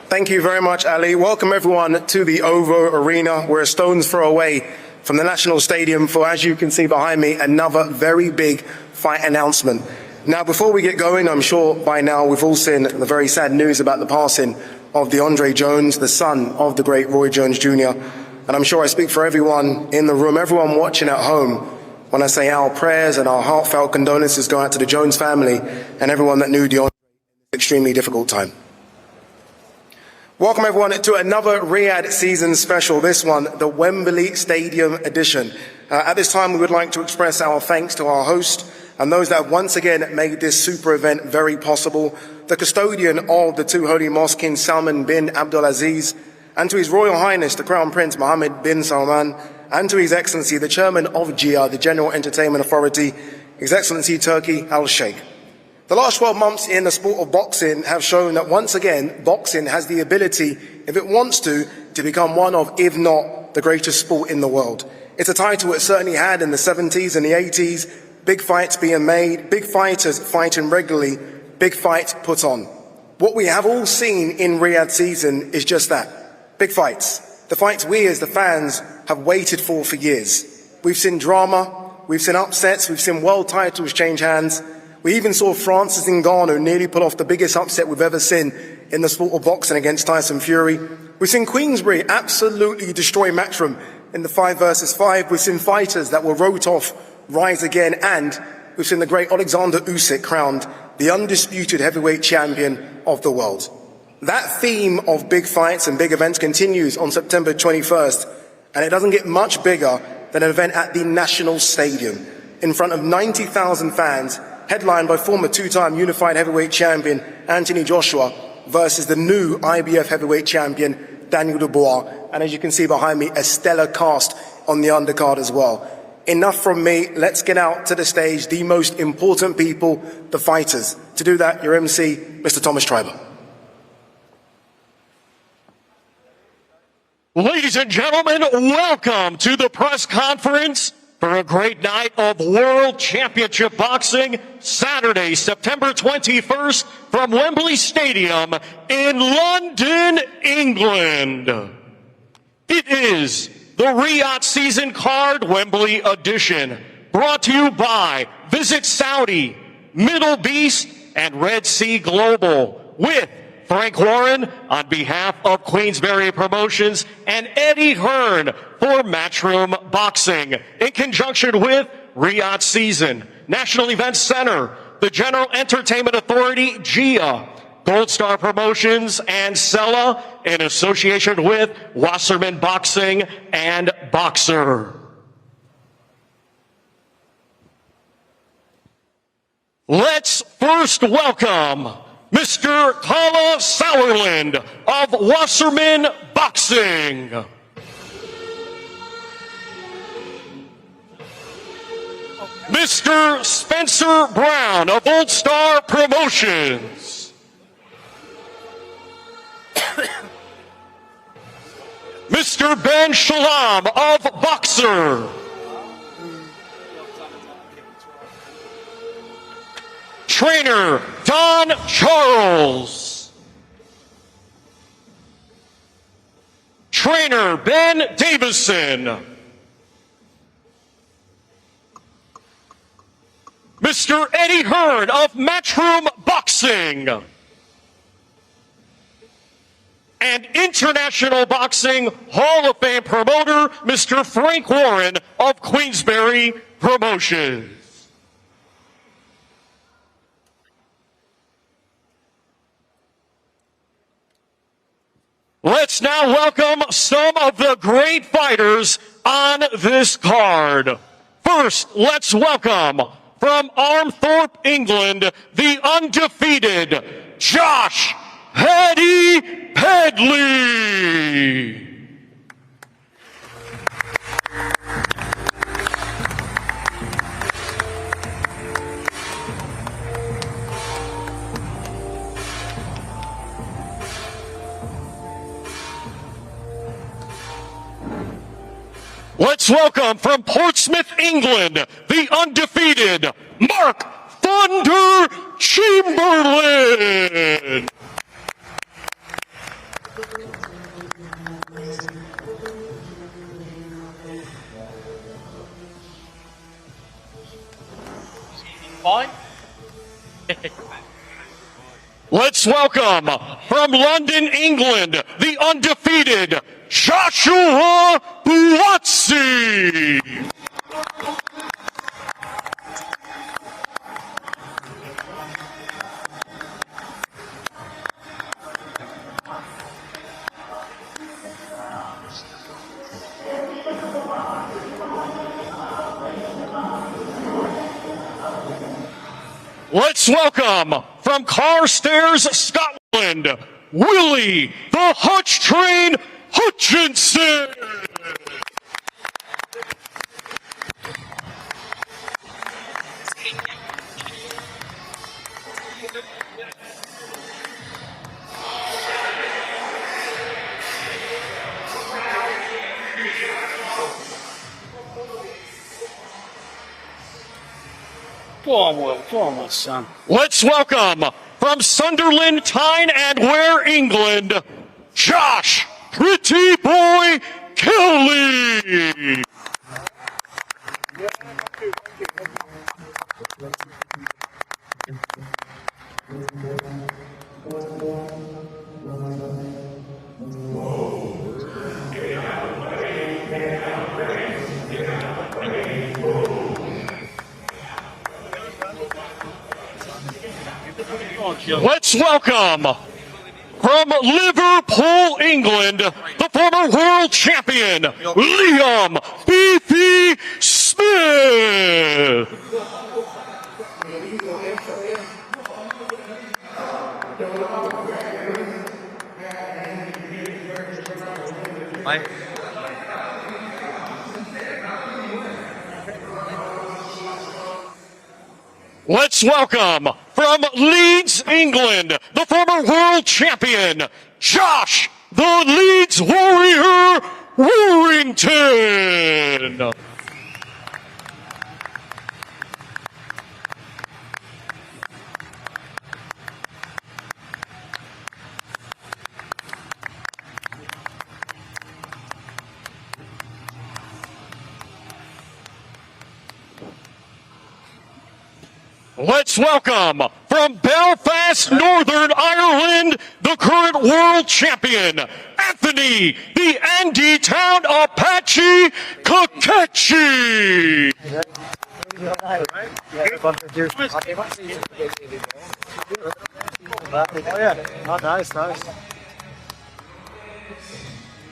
Thank you very much, Ali. Welcome everyone to the OVO Arena. We're a stone's throw away from the National Stadium for, as you can see behind me, another very big fight announcement. Now, before we get going, I'm sure by now we've all seen the very sad news about the passing of DeAndre Jones, the son of the great Roy Jones Jr. And I'm sure I speak for everyone in the room, everyone watching at home, when I say our prayers and our heartfelt condolences go out to the Jones family and everyone that knew DeAndre in this extremely difficult time. Welcome everyone to another Riyadh season special, this one, the Wembley Stadium edition. At this time, we would like to express our thanks to our host and those that have once again made this super event very possible, the custodian of the two holy mosques, King Salman bin Abdulaziz, and to His Royal Highness, the Crown Prince Mohammed bin Salman, and to His Excellency, the Chairman of GIA, the General Entertainment Authority, His Excellency Turki Al-Sheikh. The last 12 months in the sport of boxing have shown that once again, boxing has the ability, if it wants to become one of, if not, the greatest sport in the world. It's a title it certainly had in the 70s and the 80s, big fights being made, big fighters fighting regularly, big fights put on. What we have all seen in Riyadh season is just that, big fights. The fights we as the fans have waited for years. We've seen drama, we've seen upsets, we've seen world titles change hands. We even saw Francis Ngannou nearly pull off the biggest upset we've ever seen in the sport of boxing against Tyson Fury. We've seen Queensberry absolutely destroy Matchroom in the 5 versus 5. We've seen fighters that were wrote off rise again, and we've seen the great Alexander Usyk crowned the undisputed heavyweight champion of the world. That theme of big fights and big events continues on September 21st, and it doesn't get much bigger than an event at the National Stadium in front of 90,000 fans, headlined by former two-time unified heavyweight champion Anthony Joshua versus the new IBF heavyweight champion Daniel Dubois. And as you can see behind me, a stellar cast on the undercard as well. Enough from me, let's get out to the stage, the most important people, the fighters. To do that, your MC, Mr. Thomas Treiber. Ladies and gentlemen, welcome to the press conference for a great night of World Championship Boxing, Saturday, September 21st, from Wembley Stadium in London, England. It is the Riyadh Season Card Wembley Edition, brought to you by Visit Saudi, Middle Beast, and Red Sea Global, with Frank Warren on behalf of Queensberry Promotions and Eddie Hearn for Matchroom Boxing, in conjunction with Riyadh Season, National Events Center, the General Entertainment Authority, GIA, Gold Star Promotions, and Sella, in association with Wasserman Boxing and Boxer. Let's first welcome Mr. Kala Sauerland of Wasserman Boxing. Mr. Spencer Brown of Gold Star Promotions. Mr. Ben Shalom of Boxer. Trainer Don Charles. Trainer Ben Davison. Mr. Eddie Hearn of Matchroom Boxing. And International Boxing Hall of Fame promoter, Mr. Frank Warren of Queensberry Promotions. Let's now welcome some of the great fighters on this card. First, let's welcome from Armthorpe, England, the undefeated Josh Paddy Pedley. Let's welcome from Portsmouth, England, the undefeated Mark Mark Thunder Chamberlain. Fine. Let's welcome from London, England, the undefeated Joshua Buatsi. Let's welcome from Carstairs, Scotland, Willie the Hutch Train Hutchinson. Go on, Will. Go on, my son. Let's welcome from Sunderland, Tyne and Ware, England, Josh Pretty Boy Kelly. Let's welcome from Liverpool, England, the former world champion, Liam Beefy Smith. Let's welcome from Leeds, England, the former world champion, Josh the Leeds Warrior Warrington. Let's welcome from Belfast, Northern Ireland, the current world champion, Anthony the Andy Town Apache Kakechi. Oh, nice.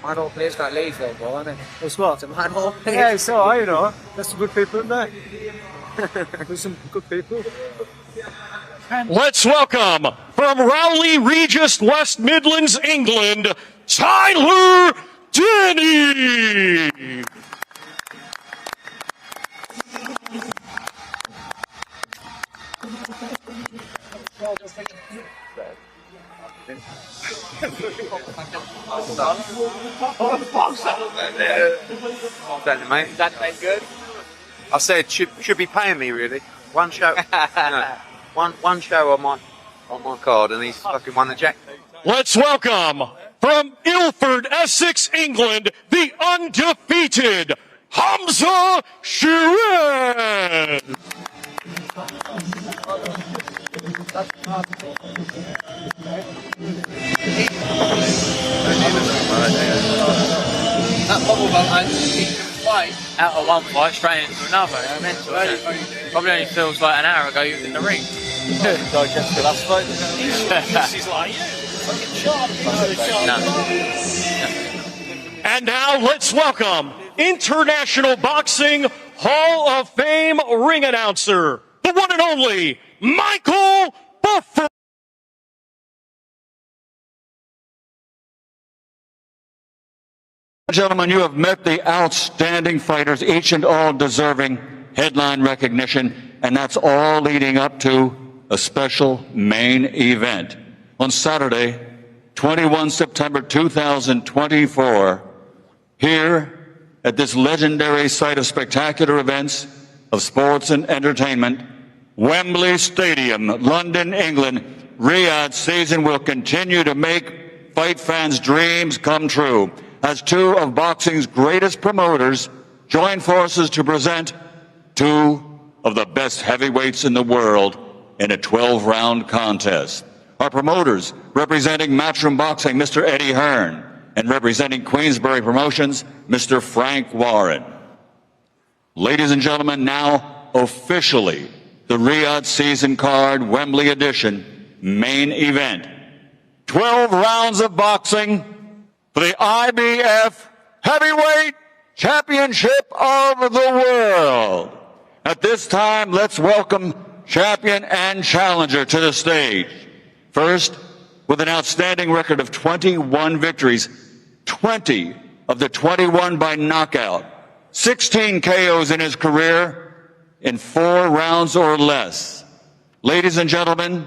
Manhole place got Leeds though, bro, isn't it? What's what? It's a manhole place. Yeah, so you know, there's some good people in there. There's some good people. Let's welcome from Rowley Regis, West Midlands, England, Tyler Denny. Mate. That ain't good. I said should be paying me really. One show, one show on my card, and he's fucking won the jackpot. Let's welcome from Ilford, Essex, England, the undefeated Hamza Shirin. That bubble bump, man, he can fight out of one fight straight into another. Probably only feels like an hour ago he was in the ring. Digest the last fight. He's like, yeah, fucking sharp. And now let's welcome International Boxing Hall of Fame ring announcer, the one and only Michael Buffer. Gentlemen, you have met the outstanding fighters, each and all deserving headline recognition, and that's all leading up to a special main event. On Saturday, 21 September 2024, here at this legendary site of spectacular events, of sports and entertainment, Wembley Stadium, London, England, Riyadh season will continue to make fight fans' dreams come true as two of boxing's greatest promoters join forces to present two of the best heavyweights in the world in a 12-round contest. Our promoters, representing Matchroom Boxing, Mr. Eddie Hearn, and representing Queensberry Promotions, Mr. Frank Warren. Ladies and gentlemen, now officially the Riyadh season card, Wembley edition, main event. 12 rounds of boxing for the IBF Heavyweight Championship of the World. At this time, let's welcome champion and challenger to the stage. First, with an outstanding record of 21 victories, 20 of the 21 by knockout, 16 KOs in his career in 4 rounds or less. Ladies and gentlemen,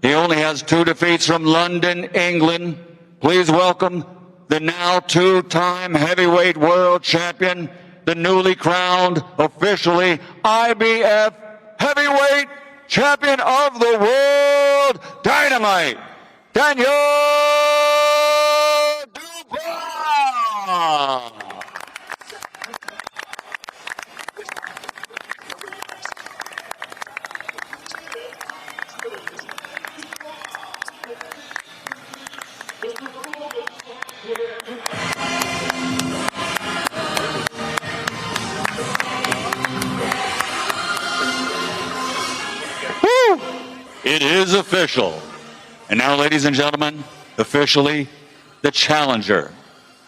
he only has 2 defeats from London, England. Please welcome the now 2-time heavyweight world champion, the newly crowned, officially IBF heavyweight champion of the world, Dynamite, Daniel Dubois. It is official. And now, ladies and gentlemen, officially the challenger,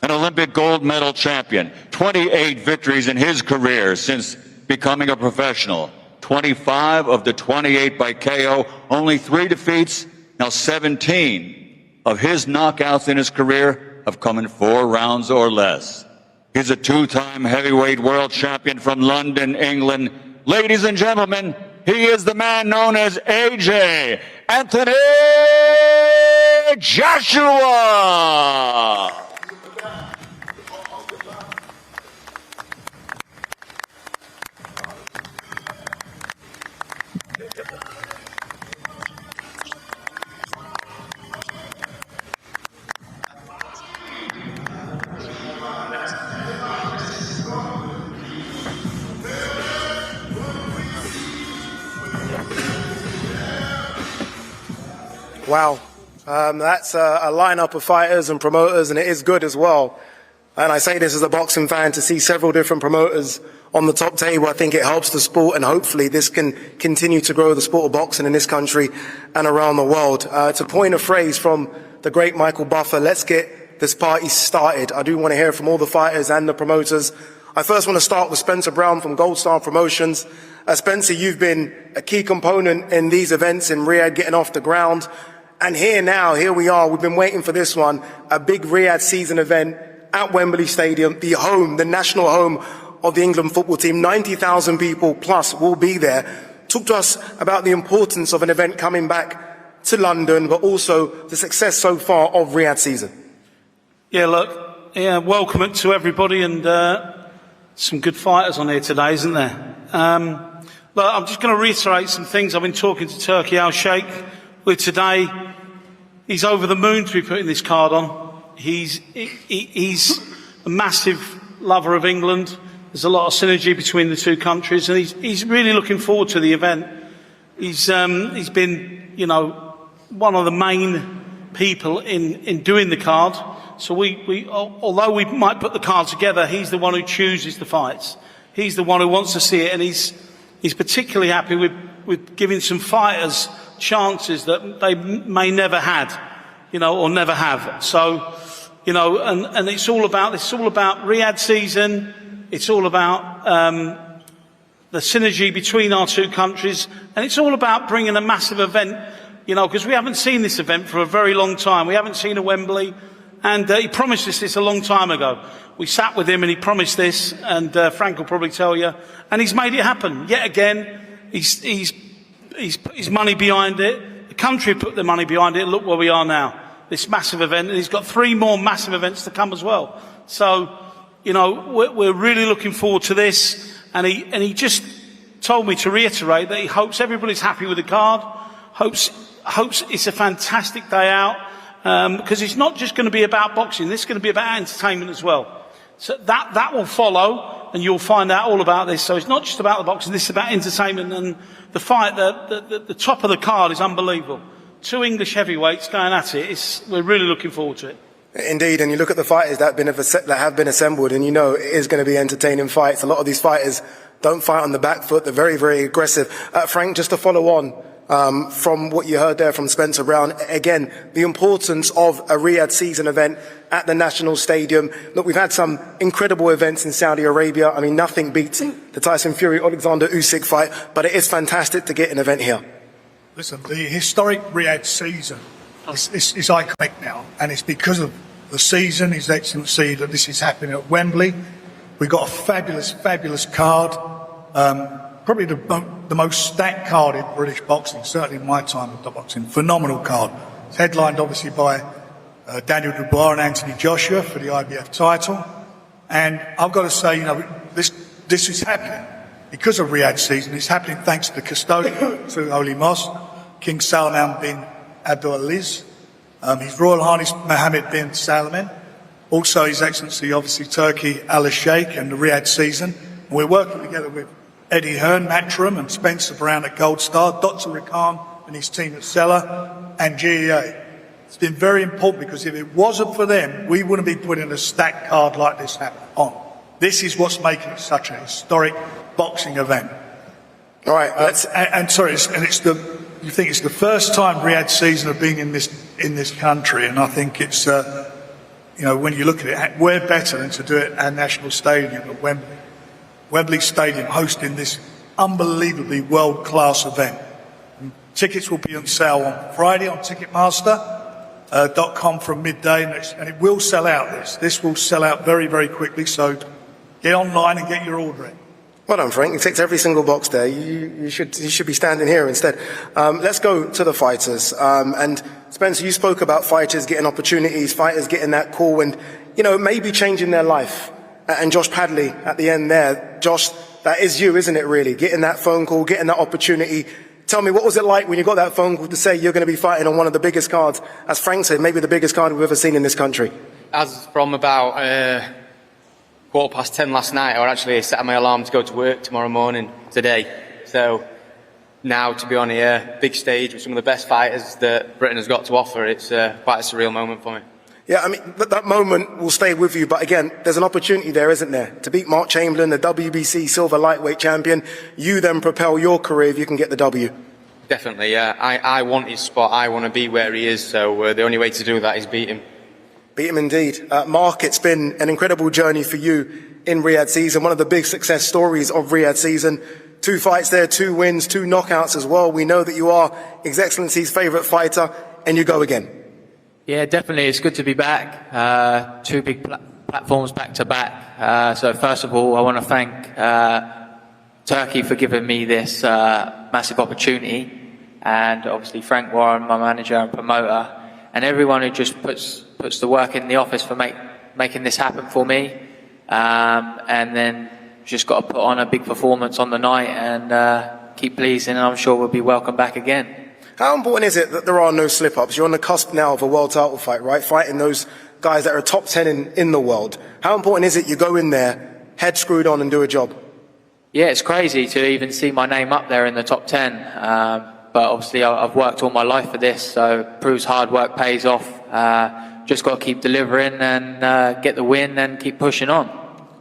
an Olympic gold medal champion, 28 victories in his career since becoming a professional, 25 of the 28 by KO, only 3 defeats. Now 17 of his knockouts in his career have come in 4 rounds or less. He's a 2-time heavyweight world champion from London, England. Ladies and gentlemen, he is the man known as AJ, Anthony Joshua. Wow, that's a lineup of fighters and promoters, and it is good as well. And I say this as a boxing fan, to see several different promoters on the top table. I think it helps the sport, and hopefully this can continue to grow the sport of boxing in this country and around the world. To coin a phrase from the great Michael Buffer, let's get this party started. I do want to hear from all the fighters and the promoters. I first want to start with Spencer Brown from Gold Star Promotions. Spencer, you've been a key component in these events in Riyadh, getting off the ground. And here we are. We've been waiting for this one, a big Riyadh season event at Wembley Stadium, the home, the national home of the England football team. 90,000 people plus will be there. Talk to us about the importance of an event coming back to London, but also the success so far of Riyadh season. Yeah, look, welcome to everybody, and some good fighters on here today, isn't there? Look, I'm just going to reiterate some things I've been talking to Turki Al Sheikh with today. He's over the moon to be putting this card on. He's a massive lover of England. There's a lot of synergy between the two countries, and he's really looking forward to the event. He's been, one of the main people in doing the card. So although we might put the card together, he's the one who chooses the fights. He's the one who wants to see it, and he's particularly happy with giving some fighters chances that they may never had, or never have. So, and it's all about Riyadh season. It's all about the synergy between our two countries, and it's all about bringing a massive event, because we haven't seen this event for a very long time. We haven't seen a Wembley, and he promised us this a long time ago. We sat with him and he promised this, and Frank will probably tell you, and he's made it happen. Yet again, he's put his money behind it. The country put their money behind it. Look where we are now. This massive event, and he's got 3 more massive events to come as well. So, we're really looking forward to this. And he just told me to reiterate that he hopes everybody's happy with the card, hopes it's a fantastic day out, because it's not just going to be about boxing, this is going to be about entertainment as well. So that will follow, and you'll find out all about this. So it's not just about the boxing, this is about entertainment, and the fight, the top of the card is unbelievable. 2 English heavyweights going at it. We're really looking forward to it. Indeed, and you look at the fighters that have been assembled, and you know it is going to be entertaining fights. A lot of these fighters don't fight on the back foot; they're very, very aggressive. Frank, just to follow on from what you heard there from Spencer Brown, again, the importance of a Riyadh season event at the National Stadium. Look, we've had some incredible events in Saudi Arabia. I mean, nothing beats the Tyson Fury-Alexander Usyk fight, but it is fantastic to get an event here. Listen, the historic Riyadh season is iconic now, and it's because of the season, His Excellency, that this is happening at Wembley. We've got a fabulous, fabulous card. Probably the most stacked card in British boxing, certainly in my time of boxing. Phenomenal card. It's headlined obviously by Daniel Dubois and Anthony Joshua for the IBF title. And I've got to say, you know, this is happening because of Riyadh season. It's happening thanks to the custodian, to Holy Mosque, King Salman bin Abdulaziz, His Royal Highness Mohammed bin Salman, also His Excellency, obviously, Turkey Al Sheikh and the Riyadh season. We're working together with Eddie Hearn, Matchroom, and Spencer Brown at Gold Star, Dr. Rakan and his team at Cellar, and GEA. It's been very important because if it wasn't for them, we wouldn't be putting a stacked card like this on. This is what's making it such a historic boxing event. All right, you think it's the first time Riyadh season have been in this country, and I think it's you know, when you look at it, we're better than to do it at National Stadium at Wembley Stadium, hosting this unbelievably world-class event. And tickets will be on sale on Friday on Ticketmaster.com from midday, and it will sell out. This will sell out very, very quickly. So get online and get your order in. Well done, Frank. You ticked every single box there. You should be standing here instead. Let's go to the fighters. And Spencer, you spoke about fighters getting opportunities, fighters getting that call, and you know, maybe changing their life. And Josh Padley at the end there. Josh, that is you, isn't it, really? Getting that phone call, getting that opportunity. Tell me, what was it like when you got that phone call to say you're going to be fighting on one of the biggest cards, as Frank said, maybe the biggest card we've ever seen in this country? As from about 10:15 last night, I actually set my alarm to go to work tomorrow morning today. So now to be on a big stage with some of the best fighters that Britain has got to offer, it's quite a surreal moment for me. Yeah, I mean, that moment will stay with you, but again, there's an opportunity there, isn't there? To beat Mark Chamberlain, the WBC silver lightweight champion, you then propel your career if you can get the W. Definitely, yeah. I want his spot, I want to be where he is, so the only way to do that is beat him. Beat him indeed. Mark, it's been an incredible journey for you in Riyadh season, one of the big success stories of Riyadh season. 2 fights there, 2 wins, 2 knockouts as well. We know that you are His Excellency's favourite fighter, and you go again. Yeah, definitely. It's good to be back. 2 big platforms back to back. So first of all, I want to thank Turkey for giving me this massive opportunity, and obviously Frank Warren, my manager and promoter, and everyone who just puts the work in the office for making this happen for me. And then just got to put on a big performance on the night and keep pleasing, and I'm sure we'll be welcome back again. How important is it that there are no slip-ups? You're on the cusp now of a world title fight, right? Fighting those guys that are top 10 in the world. How important is it you go in there, head screwed on, and do a job? Yeah, it's crazy to even see my name up there in the top 10. But obviously I've worked all my life for this, so it proves hard work pays off. Just got to keep delivering and get the win and keep pushing on.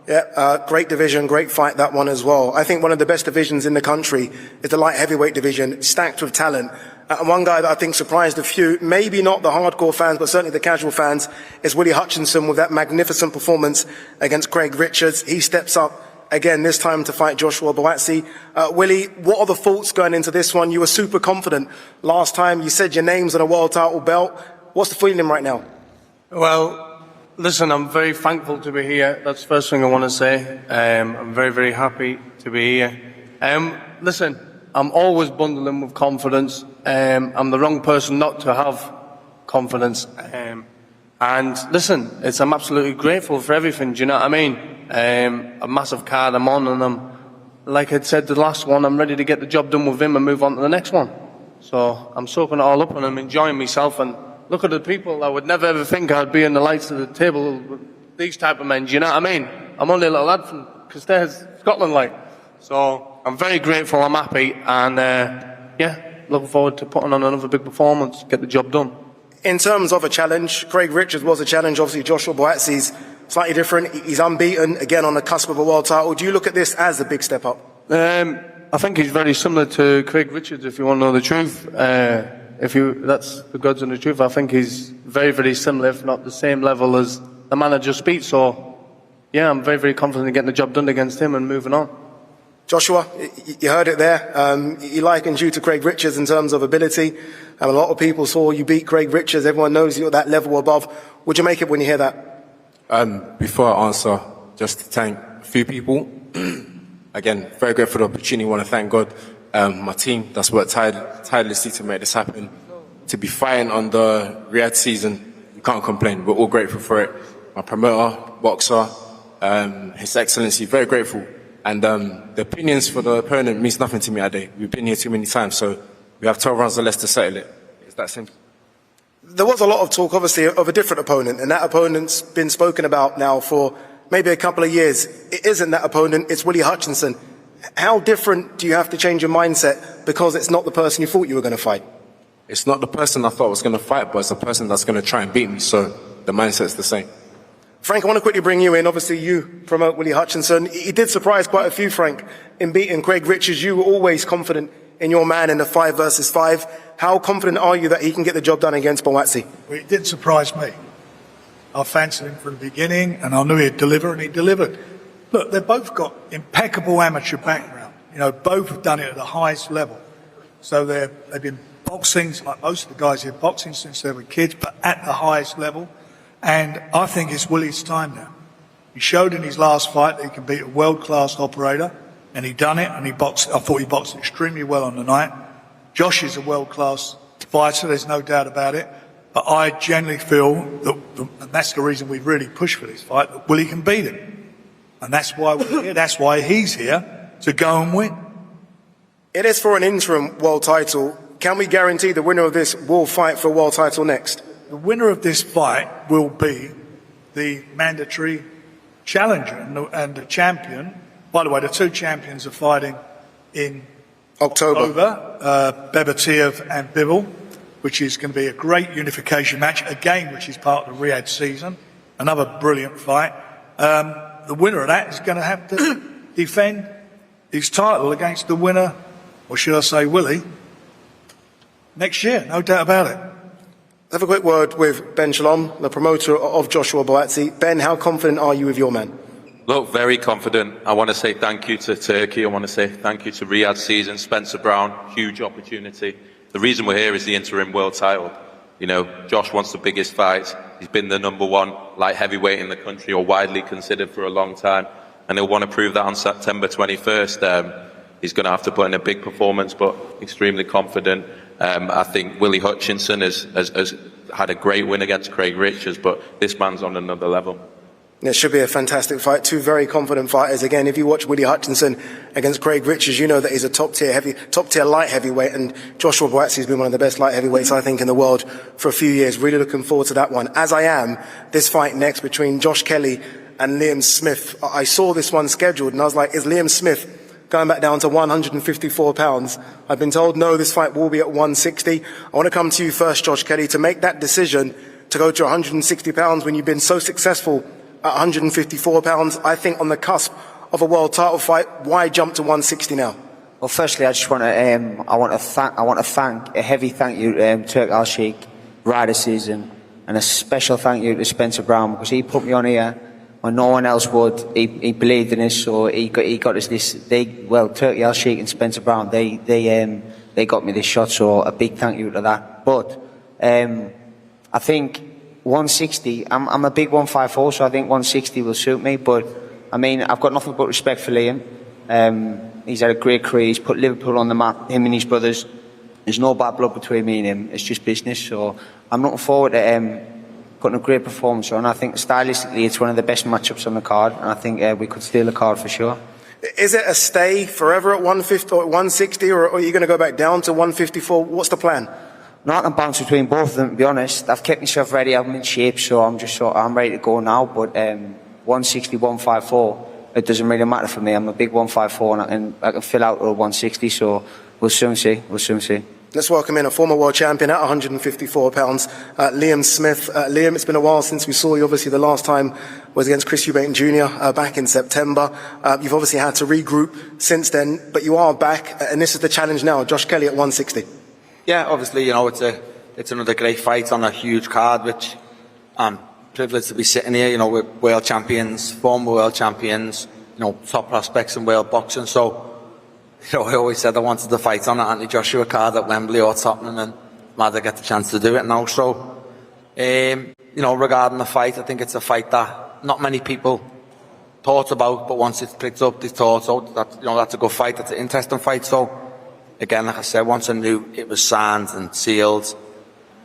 Yeah, great division, great fight, that one as well. I think one of the best divisions in the country is the light heavyweight division, stacked with talent. And one guy that I think surprised a few, maybe not the hardcore fans, but certainly the casual fans, is Willie Hutchinson with that magnificent performance against Craig Richards. He steps up again, this time to fight Joshua Buatsi. Willie, what are the thoughts going into this one? You were super confident last time. You said your name's on a world title belt. What's the feeling right now? Well, listen, I'm very thankful to be here. That's the first thing I want to say. I'm very, very happy to be here. Listen, I'm always bundling with confidence. I'm the wrong person not to have confidence. And listen, I'm absolutely grateful for everything. Do you know what I mean? A massive card I'm on, and I'm like I said, the last one, I'm ready to get the job done with him and move on to the next one. So I'm soaking it all up and I'm enjoying myself. And look at the people. I would never ever think I'd be in the lights of the table with these type of men. Do you know what I mean? I'm only a little lad from Castairs, Scotland, like. So I'm very grateful. I'm happy, and looking forward to putting on another big performance, get the job done. In terms of a challenge, Craig Richards was a challenge. Obviously, Joshua Boatsi's slightly different. He's unbeaten, again on the cusp of a world title. Do you look at this as a big step up? I think he's very similar to Craig Richards, if you want to know the truth. That's the gods and the truth. I think he's very, very similar, if not the same level as the man I just beat. So, yeah, I'm very, very confident in getting the job done against him and moving on. Joshua, you heard it there. He likens you to Craig Richards in terms of ability. And a lot of people saw you beat Craig Richards. Everyone knows you're that level above. Would you make it when you hear that? Before I answer, just to thank a few people. Again, very grateful for the opportunity. I want to thank God, my team that's worked tirelessly to make this happen. To be fighting on the Riyadh season, we can't complain. We're all grateful for it. My promoter, boxer, His Excellency, very grateful. And the opinions for the opponent means nothing to me that day. We've been here too many times, so we have 12 rounds or less to settle it. It's that simple. There was a lot of talk, obviously, of a different opponent, and that opponent's been spoken about now for maybe a couple of years. It isn't that opponent, it's Willie Hutchinson. How different do you have to change your mindset because it's not the person you thought you were going to fight? It's not the person I thought was going to fight, but it's the person that's going to try and beat me, so the mindset's the same. Frank, I want to quickly bring you in. Obviously, you promote Willie Hutchinson. He did surprise quite a few, Frank, in beating Craig Richards. You were always confident in your man in the 5 versus 5. How confident are you that he can get the job done against Boatsi? Well, it did surprise me. I fancied him from the beginning, and I knew he'd deliver, and he delivered. Look, they've both got impeccable amateur background. You know, both have done it at the highest level. So they've been boxing, like most of the guys here, boxing since they were kids, but at the highest level. And I think it's Willie's time now. He showed in his last fight that he can beat a world-class operator, and he done it, and he boxed. I thought he boxed extremely well on the night. Josh is a world-class fighter, there's no doubt about it. But I generally feel that, and that's the reason we've really pushed for this fight, that Willie can beat him. And that's why we're here. That's why he's here, to go and win. It is for an interim world title. Can we guarantee the winner of this will fight for a world title next? The winner of this fight will be the mandatory challenger and the champion. By the way, the two champions are fighting in October, Bebatiev and Bivol, which is going to be a great unification match, again, which is part of the Riyadh season. Another brilliant fight. The winner of that is going to have to defend his title against the winner, or should I say Willie, next year, no doubt about it. Have a quick word with Ben Shalom, the promoter of Joshua Boatsi. Ben, how confident are you with your man? Look, very confident. I want to say thank you to Turkey. I want to say thank you to Riyadh season, Spencer Brown, huge opportunity. The reason we're here is the interim world title. You know, Josh wants the biggest fights. He's been the #1 light heavyweight in the country, or widely considered for a long time. And he'll want to prove that on September 21st. He's going to have to put in a big performance, but extremely confident. I think Willie Hutchinson has had a great win against Craig Richards, but this man's on another level. It should be a fantastic fight. Two very confident fighters. Again, if you watch Willie Hutchinson against Craig Richards, you know that he's a top tier light heavyweight, and Joshua Boatsi has been one of the best light heavyweights, I think, in the world for a few years. Really looking forward to that one. As I am, this fight next between Josh Kelly and Liam Smith. I saw this one scheduled, and I was like, is Liam Smith going back down to 154 pounds? I've been told, no, this fight will be at 160. I want to come to you first, Josh Kelly, to make that decision to go to 160 pounds when you've been so successful at 154 pounds. I think on the cusp of a world title fight, why jump to 160 now? Well, firstly, I just want to thank a heavy thank you to Turk Al Sheikh, Ryder Season, and a special thank you to Spencer Brown, because he put me on here when no one else would. He believed in us, so he got us this. Turk Al Sheikh and Spencer Brown, they got me this shot. So a big thank you to that. But I think 160. I'm a big 154, so I think 160 will suit me. But I mean, I've got nothing but respect for Liam. He's had a great career. He's put Liverpool on the map, him and his brothers. There's no bad blood between me and him. It's just business. So I'm looking forward to putting a great performance on. I think stylistically it's one of the best matchups on the card, and I think we could steal the card for sure. Is it a stay forever at 150 or 160, or are you going to go back down to 154? What's the plan? No, I can bounce between both of them, to be honest. I've kept myself ready, I'm in shape, so I'm ready to go now. But 160, 154, it doesn't really matter for me. I'm a big 154 and I can fill out to 160, so we'll soon see. Let's welcome in a former world champion at 154 pounds, Liam Smith. Liam, it's been a while since we saw you. Obviously, the last time was against Chris Eubank Jr. Back in September. You've obviously had to regroup since then, but you are back, and this is the challenge now. Josh Kelly at 160. Yeah, obviously, you know, it's another great fight on a huge card, which I'm privileged to be sitting here, you know, with world champions, former world champions, you know, top prospects in world boxing. So, you know, I always said I wanted to fight on an Anthony Joshua card at Wembley or Tottenham, and I'm glad I get the chance to do it now. So, you know, regarding the fight, I think it's a fight that not many people thought about, but once it's picked up, they thought, oh, that, you know, that's a good fight, that's an interesting fight. So, again, like I said, once I knew it was signed and sealed,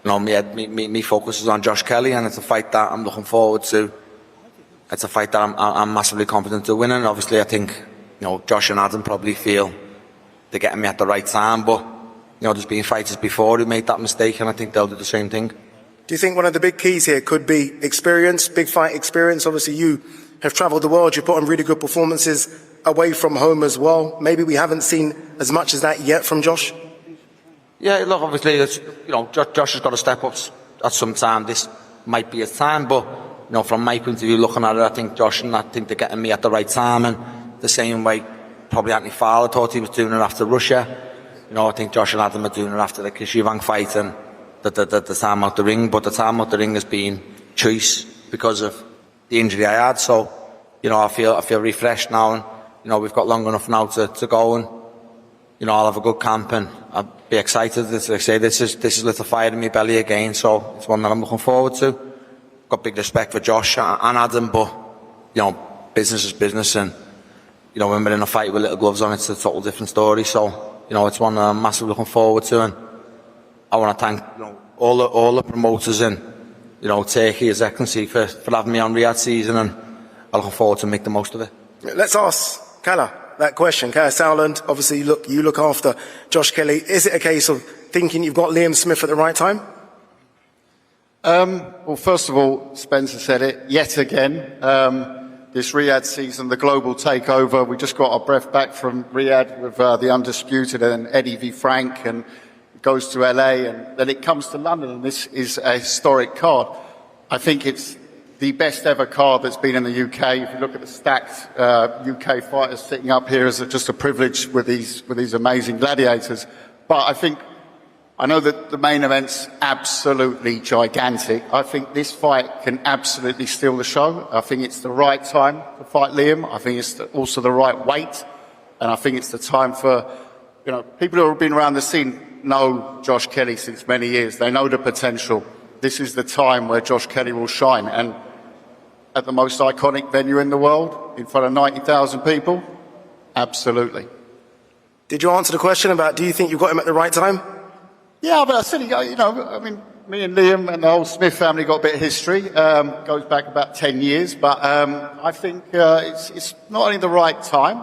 you know, me focus is on Josh Kelly, and it's a fight that I'm looking forward to. It's a fight that I'm massively confident to win, and obviously I think, you know, Josh and Adam probably feel they're getting me at the right time, but, you know, there's been fighters before who made that mistake, and I think they'll do the same thing. Do you think one of the big keys here could be experience, big fight experience? Obviously, you have travelled the world, you put on really good performances away from home as well. Maybe we haven't seen as much as that yet from Josh? Yeah, look, obviously, it's, you know, Josh has got to step up at some time. This might be his time, but, you know, from my point of view, looking at it, I think Josh and I think they're getting me at the right time, and the same way probably Anthony Fowler thought he was doing it after Russia. You know, I think Josh and Adam are doing it after the Chris Eubank fight and the time out the ring, but the time out the ring has been choice because of the injury I had. So, you know, I feel refreshed now, and, you know, we've got long enough now to go, and, you know, I'll have a good camp, and I'll be excited. As I say, this is a little fire in my belly again, so it's one that I'm looking forward to. Got big respect for Josh and Adam, but, you know, business is business, and, you know, when we're in a fight with little gloves on, it's a total different story. So, you know, it's one that I'm massively looking forward to, and I want to thank, you know, all the promoters in, you know, Turkey, His Excellency, for having me on Riyadh season, and I'm looking forward to make the most of it. Let's ask Kala that question. Kala Sauerland, obviously, you look after Josh Kelly. Is it a case of thinking you've got Liam Smith at the right time? Well, first of all, Spencer said it yet again. This Riyadh season, the global takeover, we just got our breath back from Riyadh with the Undisputed and Eddie v. Frank, and it goes to LA, and then it comes to London, and this is a historic card. I think it's the best ever card that's been in the UK. If you look at the stacked UK fighters sitting up here, is just a privilege with these amazing gladiators. But I know that the main event's absolutely gigantic. I think this fight can absolutely steal the show. I think it's the right time to fight Liam. I think it's also the right weight. And I think it's the time for, you know, people who have been around the scene know Josh Kelly since many years. They know the potential. This is the time where Josh Kelly will shine. And at the most iconic venue in the world, in front of 90,000 people, absolutely. Did you answer the question about, do you think you've got him at the right time? Yeah, but I said, you know, I mean, me and Liam and the whole Smith family got a bit of history. Goes back about 10 years. But I think it's not only the right time,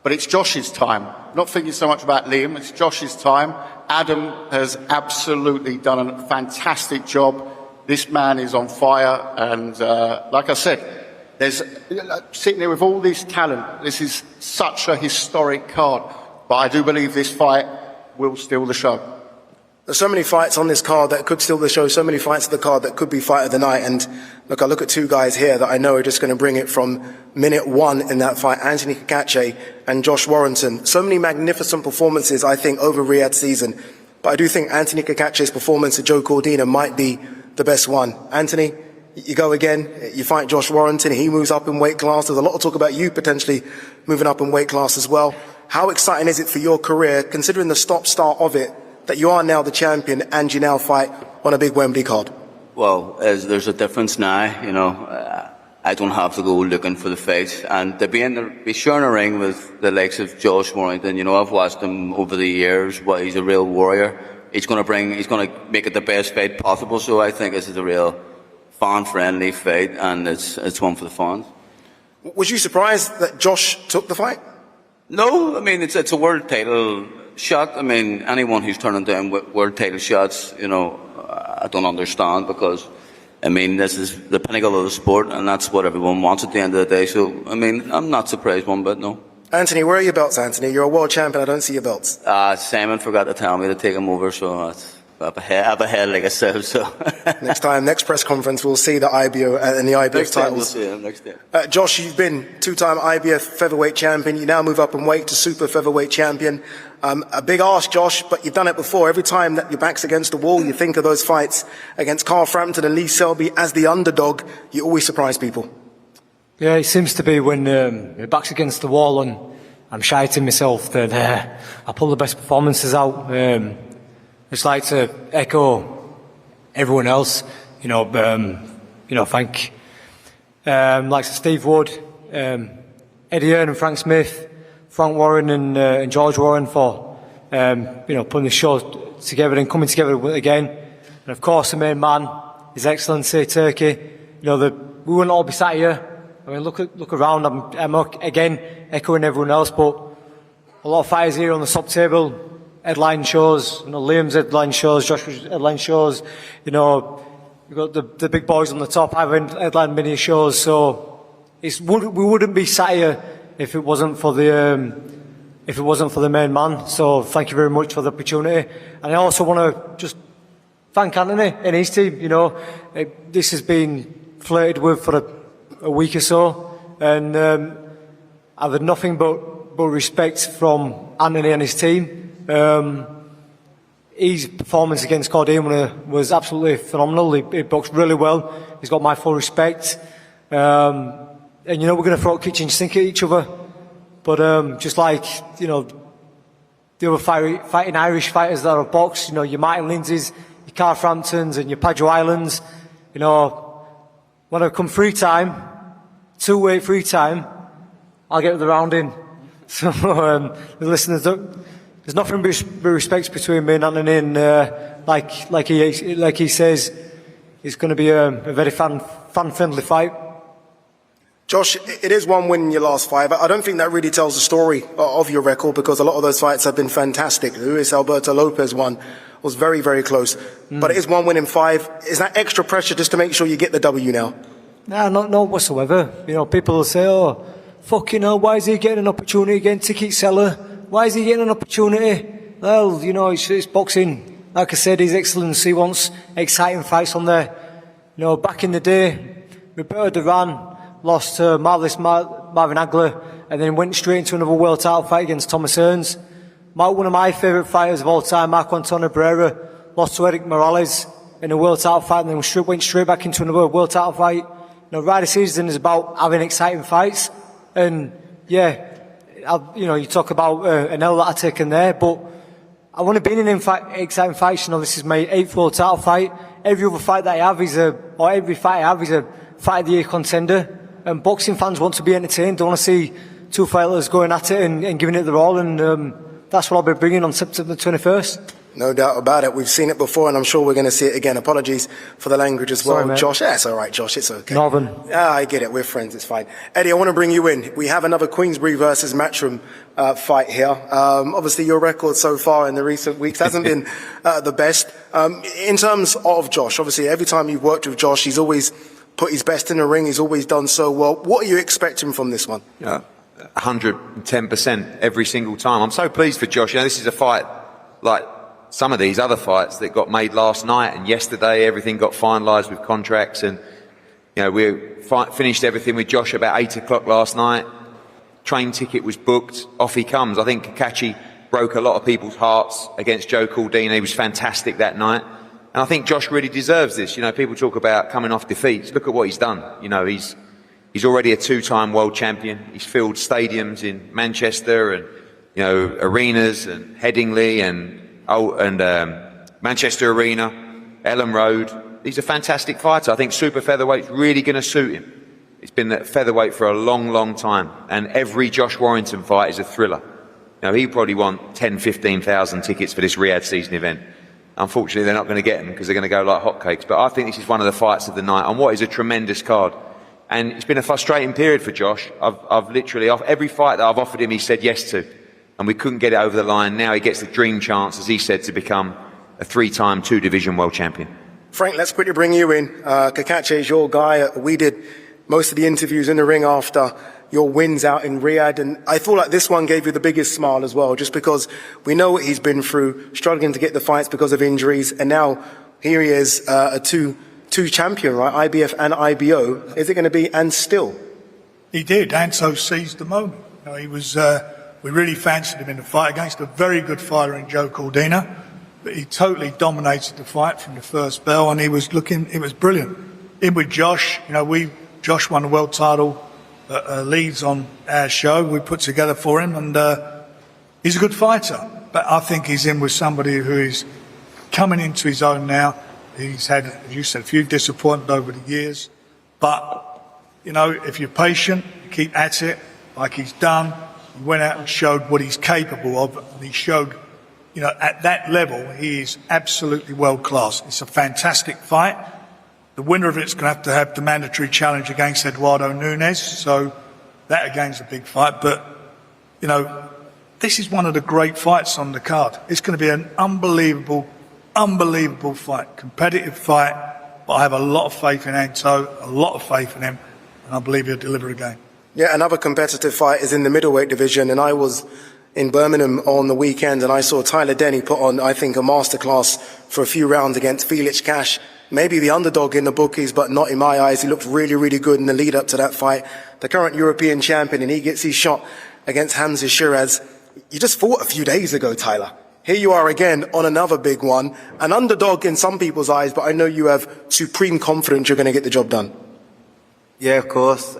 but it's Josh's time. Not thinking so much about Liam, it's Josh's time. Adam has absolutely done a fantastic job. This man is on fire. And like I said, there's sitting there with all this talent. This is such a historic card. But I do believe this fight will steal the show. There's so many fights on this card that could steal the show, so many fights on the card that could be fight of the night. And look, I look at two guys here that I know are just going to bring it from minute one in that fight, Anthony Kakache and Josh Warrington. So many magnificent performances, I think, over Riyadh season. But I do think Anthony Kakache's performance at Joe Cordina might be the best one. Anthony, you go again, you fight Josh Warrington, he moves up in weight class. There's a lot of talk about you potentially moving up in weight class as well. How exciting is it for your career, considering the stop-start of it, that you are now the champion and you now fight on a big Wembley card? Well, there's a difference now, you know. I don't have to go looking for the fight. And to be sharing a ring with the likes of Josh Warrington, you know, I've watched him over the years. Well, he's a real warrior. He's going to make it the best fight possible. So I think this is a real fan-friendly fight, and it's one for the fans. Was you surprised that Josh took the fight? No, I mean, it's a world title shot. I mean, anyone who's turning down world title shots, you know, I don't understand, because, I mean, this is the pinnacle of the sport, and that's what everyone wants at the end of the day. So, I mean, I'm not surprised one bit, no. Anthony, where are your belts, Anthony? You're a world champion. I don't see your belts. Simon forgot to tell me to take them over, so I have a head like a sieve, so. Next press conference, we'll see the IBO and the IBF Next time titles. we'll see him, next time. Josh, you've been two-time IBF featherweight champion. You now move up in weight to super featherweight champion. A big ask, Josh, but you've done it before. Every time that your back's against the wall, you think of those fights against Carl Frampton and Lee Selby as the underdog. You always surprise people. Yeah, it seems to be when your back's against the wall and I'm shitting myself that I pull the best performances out. Just like to echo everyone else, thank like Steve Wood, Eddie Hearn and Frank Smith, Frank Warren and George Warren for putting the show together and coming together again. And of course the main man, His Excellency Turkey. We wouldn't all be sat here. I mean, look around. I'm again echoing everyone else, but a lot of fighters here on the top table. Headline shows, Liam's headline shows, Joshua's headline shows, you've got the big boys on the top having headline mini shows, so we wouldn't be sat here if it wasn't for the main man. So thank you very much for the opportunity. And I also want to just thank Anthony and his team. This has been flirted with for a week or so, and I've had nothing but respect from Anthony and his team. His performance against Cordean was absolutely phenomenal. He boxed really well. He's got my full respect. And we're going to throw a kitchen sink at each other. But just like, the other fighting Irish fighters that have boxed, your Martin Lindsays, your Carl Framptons and your Padjo Islands, when I come free time, two-weight free time, I'll get the round in. So, the listeners there's nothing but respect between me and Anthony, and like he says, it's going to be a very fan-friendly fight. Josh, it is one win in your last five. I don't think that really tells the story of your record, because a lot of those fights have been fantastic. Luis Alberto Lopez one was very, very close. But it is one win in five. Is that extra pressure just to make sure you get the W now? Nah, not whatsoever. People will say, why is he getting an opportunity again? Ticket seller. Why is he getting an opportunity? Well, it's boxing. Like I said, His Excellency wants exciting fights on there. Back in the day, Roberto Duran lost to Marvelous Marvin Hagler and then went straight into another world title fight against Thomas Hearns. One of my favourite fighters of all time, Marco Antonio Barrera, lost to Eric Morales in a world title fight and then went straight back into another world title fight. Rider season is about having exciting fights. And, you talk about an L that I've taken there, but I want to be in exciting fights. This is my 8th world title fight. Every other fight that I have every fight I have is a fight of the year contender. And boxing fans want to be entertained. They want to see two fighters going at it and giving it their all. And that's what I'll be bringing on September 21st. No doubt about it. We've seen it before, and I'm sure we're going to see it again. Apologies for the language as well, Sorry, Josh. It's all right, Josh. It's okay. Northern. I get it. We're friends. It's fine. Eddie, I want to bring you in. We have another Queensbury versus Matchroom fight here. Obviously, your record so far in the recent weeks hasn't been the best. In terms of Josh, obviously, every time you've worked with Josh, he's always put his best in the ring. He's always done so well. What are you expecting from this one? 110% every single time. I'm so pleased for Josh. This is a fight like some of these other fights that got made last night and yesterday. Everything got finalised with contracts, and we finished everything with Josh about 8 o'clock last night. Train ticket was booked. Off he comes. I think Kakashi broke a lot of people's hearts against Joe Caldina. He was fantastic that night, and I think Josh really deserves this. People talk about coming off defeats. Look at what he's done. He's already a 2-time world champion. He's filled stadiums in Manchester and arenas and Headingley and Manchester Arena, Ellen Road. He's a fantastic fighter. I think super featherweight's really going to suit him. It's been at featherweight for a long, long time, and every Josh Warrington fight is a thriller. He probably want 10, 15,000 tickets for this Riyadh season event. Unfortunately, they're not going to get them because they're going to go like hotcakes. But I think this is one of the fights of the night, on what is a tremendous card. And it's been a frustrating period for Josh. I've literally, every fight that I've offered him, he said yes to. And we couldn't get it over the line. Now he gets the dream chance, as he said, to become a 3-time 2-division world champion. Frank, let's quickly bring you in. Kakache is your guy. We did most of the interviews in the ring after your wins out in Riyadh, and I feel like this one gave you the biggest smile as well, just because we know what he's been through, struggling to get the fights because of injuries, and now here he is, a two champion, right? IBF and IBO. Is it going to be and still? He did. Anso seized the moment. You know, he was. We really fancied him in the fight against a very good fighter in Joe Cordina, but he totally dominated the fight from the first bell, and he was looking. It was brilliant. In with Josh, you know, Josh won the world title. Leads on our show we put together for him, and he's a good fighter, but I think he's in with somebody who is coming into his own now. He's had, as you said, a few disappointments over the years, but you know, if you're patient, you keep at it like he's done. He went out and showed what he's capable of, and he showed, you know, at that level he is absolutely world class. It's a fantastic fight. The winner of it's going to have the mandatory challenge against Eduardo Nunes, so that again's a big fight. But, you know, this is one of the great fights on the card. It's going to be an unbelievable fight, competitive fight, but I have a lot of faith in Anto, a lot of faith in him, and I believe he'll deliver again. Yeah, another competitive fight is in the middleweight division, and I was in Birmingham on the weekend, and I saw Tyler Denny put on, I think, a masterclass for a few rounds against Felix Cash. Maybe the underdog in the bookies, but not in my eyes. He looked really, really good in the lead up to that fight. The current European champion, and he gets his shot against Hamza Shiraz. You just fought a few days ago, Tyler. Here you are again on another big one. An underdog in some people's eyes, but I know you have supreme confidence you're going to get the job done. Yeah, of course.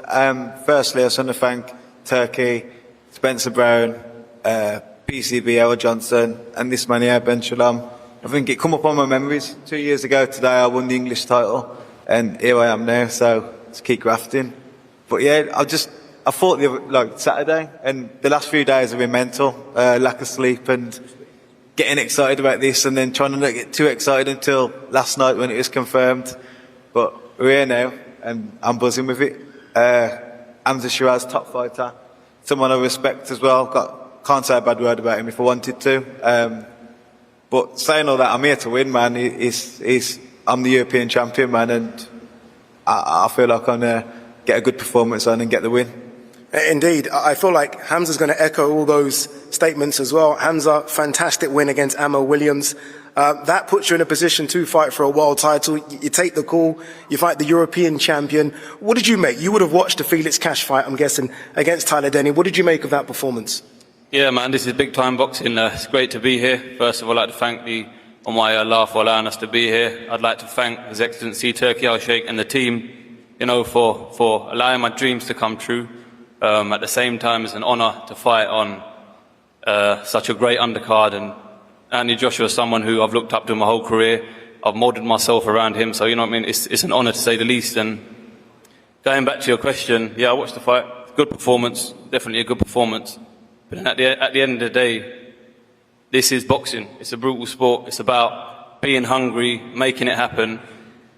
Firstly, I just want to thank Turkey, Spencer Brown, PCB, Errol Johnson, and this man here, Ben Shalom. I think it come up on my memories. 2 years ago today I won the English title, and here I am now, so let's keep grafting. But yeah, I fought Saturday, and the last few days have been mental, lack of sleep and getting excited about this, and then trying to not get too excited until last night when it was confirmed. But we're here now, and I'm buzzing with it. Hamza Shiraz, top fighter, someone I respect as well. Can't say a bad word about him if I wanted to. But saying all that, I'm here to win, man. I'm the European champion, man, and I feel like I'm going to get a good performance on and get the win. Indeed. I feel like Hamza's going to echo all those statements as well. Hamza, fantastic win against Ammo Williams. That puts you in a position to fight for a world title. You take the call, you fight the European champion. What did you make? You would have watched the Felix Cash fight, I'm guessing, against Tyler Denny. What did you make of that performance? Yeah, man, this is big time boxing. It's great to be here. First of all, I'd like to thank the Umayya Allah for allowing us to be here. I'd like to thank His Excellency Turki Al-Sheikh and the team, you know, for allowing my dreams to come true. At the same time, it's an honour to fight on such a great undercard. And Anthony Joshua is someone who I've looked up to my whole career. I've moulded myself around him, so you know what I mean. It's an honour to say the least. And going back to your question, yeah, I watched the fight. Good performance, definitely a good performance. But at the end of the day, this is boxing. It's a brutal sport. It's about being hungry, making it happen.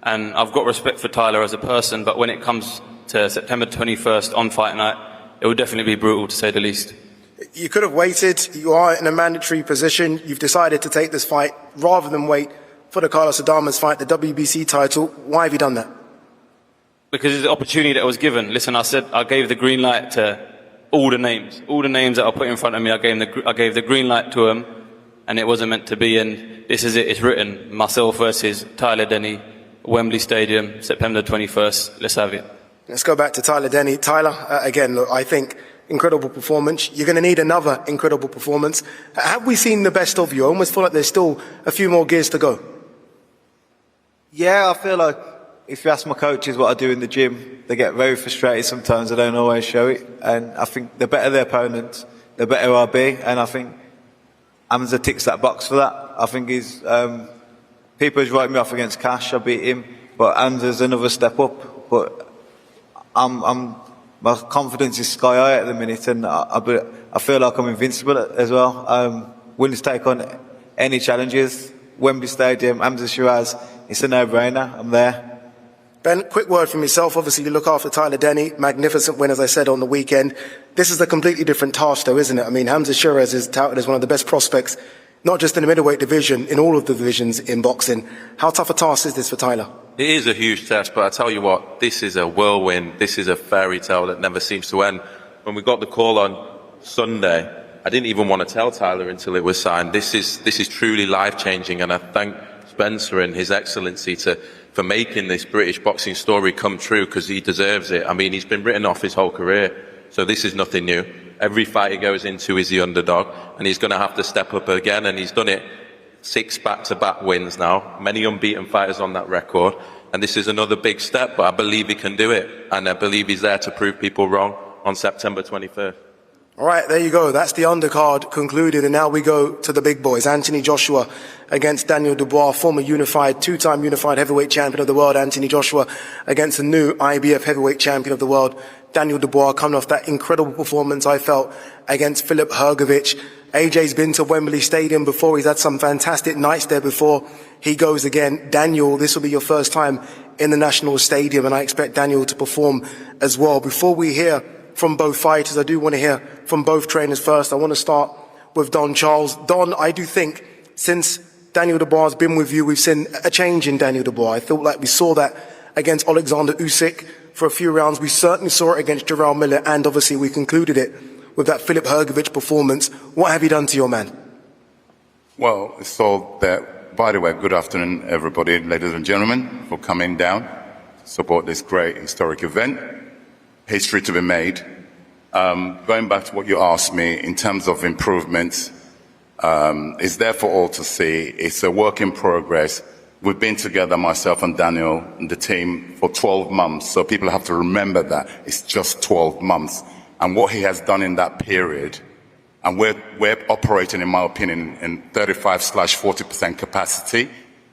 And I've got respect for Tyler as a person, but when it comes to September 21st on fight night, it will definitely be brutal, to say the least. You could have waited. You are in a mandatory position. You've decided to take this fight rather than wait for the Carlos Adames fight, the WBC title. Why have you done that? Because it's the opportunity that was given. Listen, I gave the green light to all the names that I put in front of me. I gave the green light to them, and it wasn't meant to be. And this is it. It's written. Myself versus Tyler Denny, Wembley Stadium, September 21st. Let's have it. Let's go back to Tyler Denny. Tyler, again, look, I think incredible performance. You're going to need another incredible performance. Have we seen the best of you? I almost feel like there's still a few more gears to go. Yeah, I feel like if you ask my coaches what I do in the gym, they get very frustrated sometimes. I don't always show it. And I think the better the opponent, the better I'll be. And I think Hamza ticks that box for that. I think people who's write me off against Cash, I beat him. But Hamza's another step up. But my confidence is sky high at the minute, and I feel like I'm invincible as well. Willing to take on any challenges. Wembley Stadium, Hamza Shiraz, it's a no-brainer. I'm there. Ben, quick word from yourself. Obviously, you look after Tyler Denny. Magnificent win, as I said, on the weekend. This is a completely different task, though, isn't it? I mean, Hamza Shiraz is touted as one of the best prospects, not just in the middleweight division, in all of the divisions in boxing. How tough a task is this for Tyler? It is a huge test, but I tell you what, this is a whirlwind. This is a fairy tale that never seems to end. When we got the call on Sunday, I didn't even want to tell Tyler until it was signed. This is truly life-changing, and I thank Spencer and His Excellency for making this British boxing story come true, because he deserves it. I mean, he's been written off his whole career, so this is nothing new. Every fight he goes into is the underdog, and he's going to have to step up again, and he's done it. 6 back-to-back wins now, many unbeaten fighters on that record, and this is another big step, but I believe he can do it, and I believe he's there to prove people wrong on September 23rd. All right, there you go. That's the undercard concluded, and now we go to the big boys. Anthony Joshua against Daniel Dubois, former two-time unified heavyweight champion of the world. Anthony Joshua against the new IBF heavyweight champion of the world, Daniel Dubois, coming off that incredible performance, I felt, against Filip Hrgović. AJ's been to Wembley Stadium before. He's had some fantastic nights there before. He goes again. Daniel, this will be your first time in the National Stadium, and I expect Daniel to perform as well. Before we hear from both fighters, I do want to hear from both trainers first. I want to start with Don Charles. Don, I do think since Daniel Dubois has been with you, we've seen a change in Daniel Dubois. I felt like we saw that against Alexander Usyk for a few rounds. We certainly saw it against Jarrell Miller, and obviously we concluded it with that Filip Hrgović performance. What have you done to your man? Well, it's all that. By the way, good afternoon, everybody, ladies and gentlemen, for coming down to support this great historic event. History to be made. Going back to what you asked me in terms of improvements, it's there for all to see. It's a work in progress. We've been together, myself and Daniel and the team, for 12 months. So people have to remember that it's just 12 months. And what he has done in that period, and we're operating, in my opinion, in 35/40% capacity.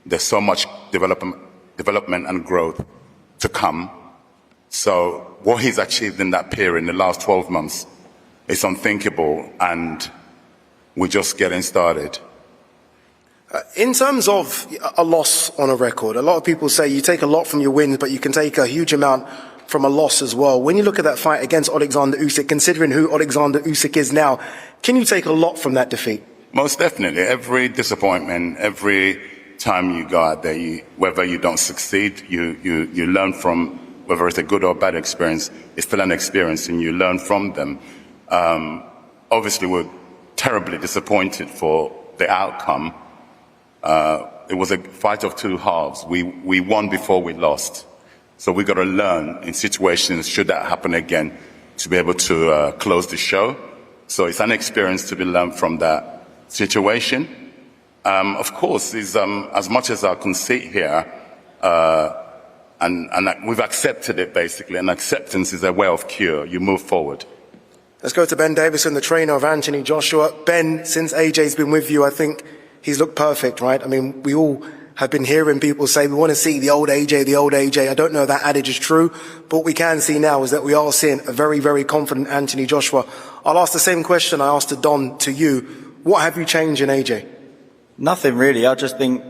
There's so much development and growth to come. So what he's achieved in that period, in the last 12 months, is unthinkable, and we're just getting started. In terms of a loss on a record, a lot of people say you take a lot from your wins, but you can take a huge amount from a loss as well. When you look at that fight against Alexander Usyk, considering who Alexander Usyk is now, can you take a lot from that defeat? Most definitely. Every disappointment, every time you go out there, whether you don't succeed, you learn from. Whether it's a good or bad experience, it's still an experience, and you learn from them. Obviously, we're terribly disappointed for the outcome. It was a fight of two halves. We won before we lost. So we've got to learn in situations, should that happen again, to be able to close the show. So it's an experience to be learned from that situation. Of course, as much as our conceit here, and we've accepted it, basically, and acceptance is a way of cure. You move forward. Let's go to Ben Davison, the trainer of Anthony Joshua. Ben, since AJ's been with you, I think he's looked perfect, right? I mean, we all have been hearing people say, we want to see the old AJ, the old AJ. I don't know if that adage is true, but what we can see now is that we are seeing a very, very confident Anthony Joshua. I'll ask the same question I asked to Don, to you. What have you changed in AJ? Nothing really. I just think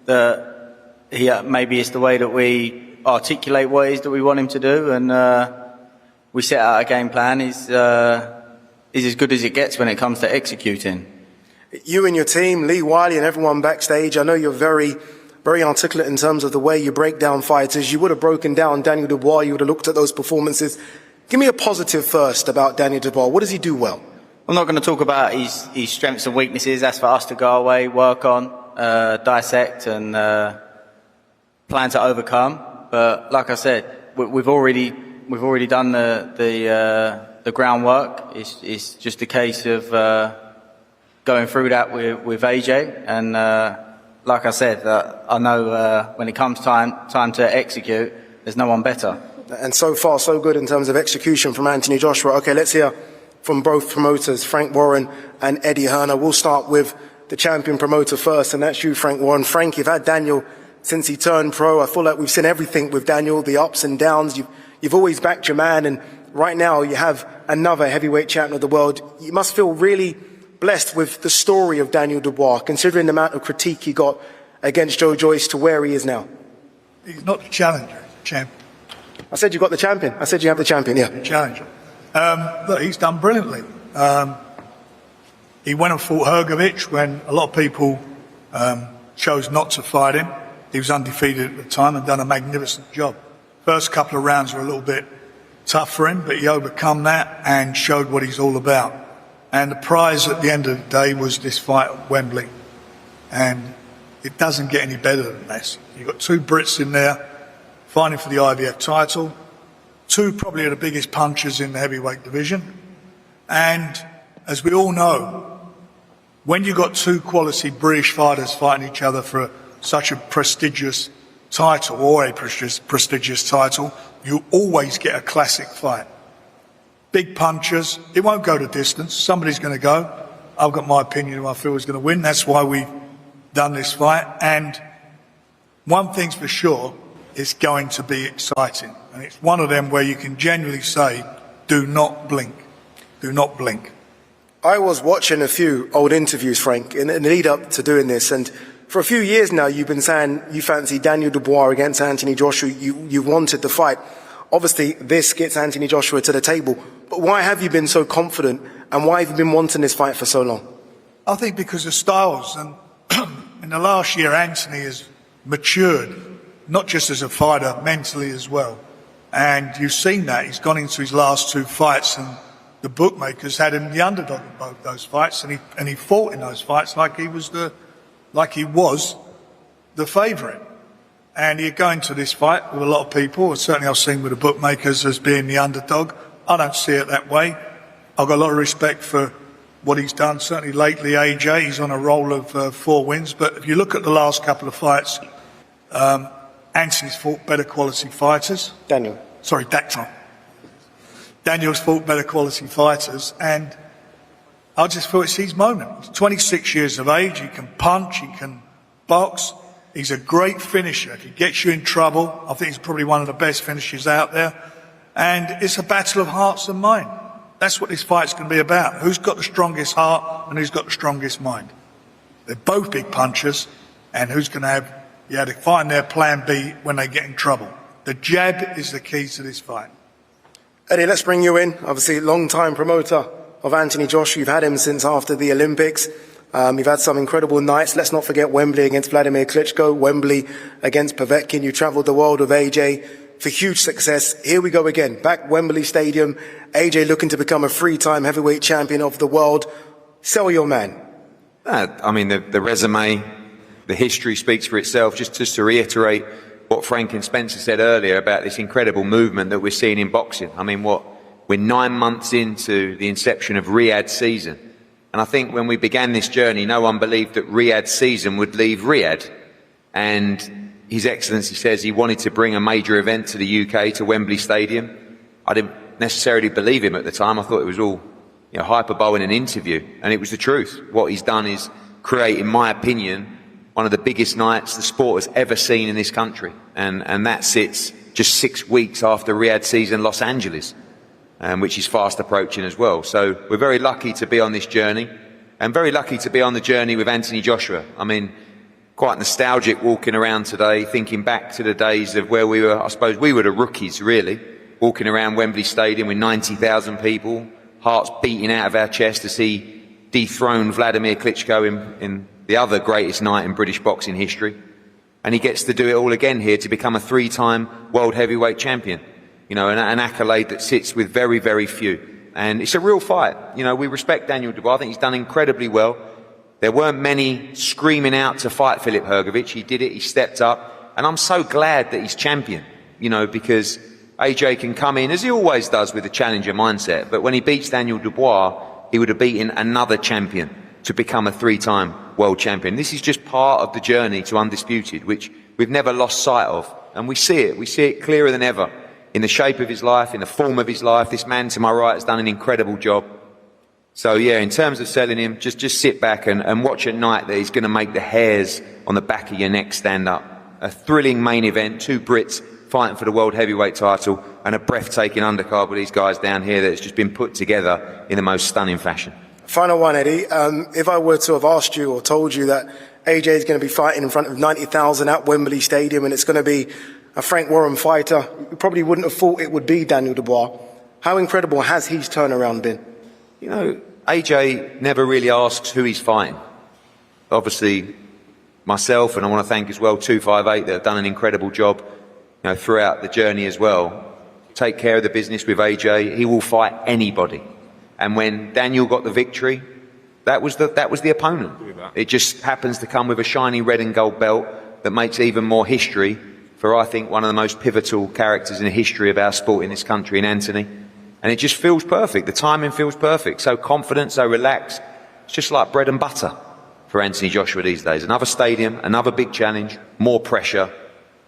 that maybe it's the way that we articulate what it is that we want him to do, and we set out a game plan is as good as it gets when it comes to executing. You and your team, Lee Wiley and everyone backstage, I know you're very, very articulate in terms of the way you break down fighters. You would have broken down Daniel Dubois, you would have looked at those performances. Give me a positive first about Daniel Dubois. What does he do well? I'm not going to talk about his strengths and weaknesses. That's for us to go away, work on, dissect and plan to overcome. But like I said, we've already done the groundwork. It's just a case of going through that with AJ. And like I said, I know when it comes time to execute, there's no one better. And so far, so good in terms of execution from Anthony Joshua. Okay, let's hear from both promoters, Frank Warren and Eddie Hearner. We'll start with the champion promoter first, and that's you, Frank Warren. Frank, you've had Daniel since he turned pro. I feel like we've seen everything with Daniel, the ups and downs. You've always backed your man, and right now you have another heavyweight champion of the world. You must feel really blessed with the story of Daniel Dubois, considering the amount of critique he got against Joe Joyce to where he is now. He's not the challenger, he's the champion. I said you got the champion. I said you have the champion, yeah. Challenge. Look, he's done brilliantly. He went and fought Hrgovic when a lot of people chose not to fight him. He was undefeated at the time and done a magnificent job. First couple of rounds were a little bit tough for him, but he overcome that and showed what he's all about. And the prize at the end of the day was this fight at Wembley. And it doesn't get any better than this. You've got two Brits in there fighting for the IBF title, two probably of the biggest punchers in the heavyweight division. And as we all know, when you've got two quality British fighters fighting each other for such a prestigious title, or a prestigious title, you always get a classic fight. Big punchers, it won't go the distance. Somebody's going to go. I've got my opinion who I feel is going to win. That's why we've done this fight. And one thing's for sure, it's going to be exciting. And it's one of them where you can genuinely say, do not blink. Do not blink. I was watching a few old interviews, Frank, in the lead up to doing this, and for a few years now you've been saying you fancy Daniel Dubois against Anthony Joshua. You wanted the fight. Obviously, this gets Anthony Joshua to the table. But why have you been so confident, and why have you been wanting this fight for so long? I think because of styles. And in the last year, Anthony has matured, not just as a fighter, mentally as well. And you've seen that. He's gone into his last two fights, and the bookmakers had him the underdog in both those fights, and he fought in those fights like he was the favourite. And he'd go into this fight with a lot of people, certainly I've seen with the bookmakers, as being the underdog. I don't see it that way. I've got a lot of respect for what he's done. Certainly lately, AJ, he's on a roll of 4 wins. But if you look at the last couple of fights, Anthony's fought better quality fighters. Daniel's fought better quality fighters, and I just feel it's his moment. He's 26 years of age, he can punch, he can box, he's a great finisher. If he gets you in trouble, I think he's probably one of the best finishers out there. And it's a battle of hearts and mind. That's what this fight's going to be about. Who's got the strongest heart and who's got the strongest mind? They're both big punchers, and who's going to to find their plan B when they get in trouble. The jab is the key to this fight. Eddie, let's bring you in. Obviously, long-time promoter of Anthony Joshua. You've had him since after the Olympics. You've had some incredible nights. Let's not forget Wembley against Vladimir Klitschko, Wembley against Povetkin. You travelled the world with AJ for huge success. Here we go again, back Wembley Stadium. AJ looking to become a 3-time heavyweight champion of the world. Sell your man. I mean, the resume, the history speaks for itself. Just to reiterate what Frank and Spencer said earlier about this incredible movement that we're seeing in boxing. I mean, we're 9 months into the inception of Riyadh season. And I think when we began this journey, no one believed that Riyadh season would leave Riyadh. And His Excellency says he wanted to bring a major event to the UK, to Wembley Stadium. I didn't necessarily believe him at the time. I thought it was all hyperbole in an interview. And it was the truth. What he's done is create, in my opinion, one of the biggest nights the sport has ever seen in this country. And that sits just 6 weeks after Riyadh season Los Angeles, which is fast approaching as well. So we're very lucky to be on this journey, and very lucky to be on the journey with Anthony Joshua. I mean, quite nostalgic walking around today, thinking back to the days of where we were. I suppose we were the rookies, really, walking around Wembley Stadium with 90,000 people, hearts beating out of our chest to see dethrone Vladimir Klitschko in the other greatest night in British boxing history. And he gets to do it all again here to become a 3-time world heavyweight champion. An accolade that sits with very, very few. And it's a real fight. We respect Daniel Dubois. I think he's done incredibly well. There weren't many screaming out to fight Filip Hrgovic. He did it. He stepped up. And I'm so glad that he's champion, because AJ can come in, as he always does, with a challenger mindset. But when he beats Daniel Dubois, he would have beaten another champion to become a 3-time world champion. This is just part of the journey to undisputed, which we've never lost sight of. And we see it. We see it clearer than ever. In the shape of his life, in the form of his life. This man to my right has done an incredible job. So yeah, in terms of selling him, just sit back and watch at night that he's going to make the hairs on the back of your neck stand up. A thrilling main event, 2 Brits fighting for the world heavyweight title, and a breathtaking undercard with these guys down here that's just been put together in the most stunning fashion. Final one, Eddie. If I were to have asked you or told you that AJ is going to be fighting in front of 90,000 at Wembley Stadium, and it's going to be a Frank Warren fighter. You probably wouldn't have thought it would be Daniel Dubois. How incredible has his turnaround been? You know, AJ never really asks who he's fighting. Obviously, myself, and I want to thank as well 258 that have done an incredible job, you know, throughout the journey as well. Take care of the business with AJ. He will fight anybody. And when Daniel got the victory, that was the opponent. It just happens to come with a shiny red and gold belt that makes even more history for, I think, one of the most pivotal characters in the history of our sport in this country, in Anthony. And it just feels perfect. The timing feels perfect. So confident, so relaxed. It's just like bread and butter for Anthony Joshua these days. Another stadium, another big challenge, more pressure,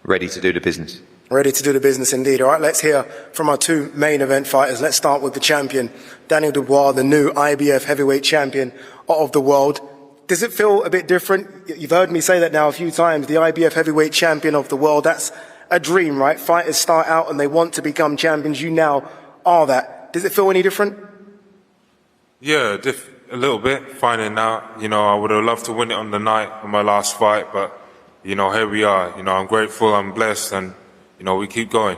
ready to do the business. Ready to do the business indeed. All right, let's hear from our two main event fighters. Let's start with the champion, Daniel Dubois, the new IBF heavyweight champion of the world. Does it feel a bit different? You've heard me say that now a few times, the IBF heavyweight champion of the world. That's a dream, right? Fighters start out and they want to become champions. You now are that. Does it feel any different? Yeah, a little bit, finding out. You know, I would have loved to win it on the night of my last fight, but, you know, here we are. You know, I'm grateful, I'm blessed, and, you know, we keep going.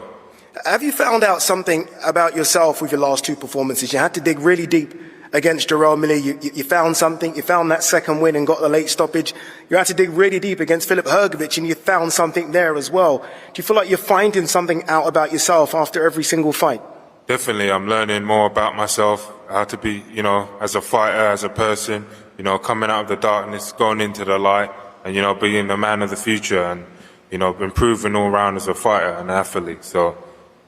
Have you found out something about yourself with your last two performances? You had to dig really deep against Jarrell Miller. You found something. You found that second win and got the late stoppage. You had to dig really deep against Filip Hrgović, and you found something there as well. Do you feel like you're finding something out about yourself after every single fight? Definitely, I'm learning more about myself, how to be, you know, as a fighter, as a person, you know, coming out of the darkness, going into the light, and, you know, being the man of the future, and, you know, improving all round as a fighter and athlete. So,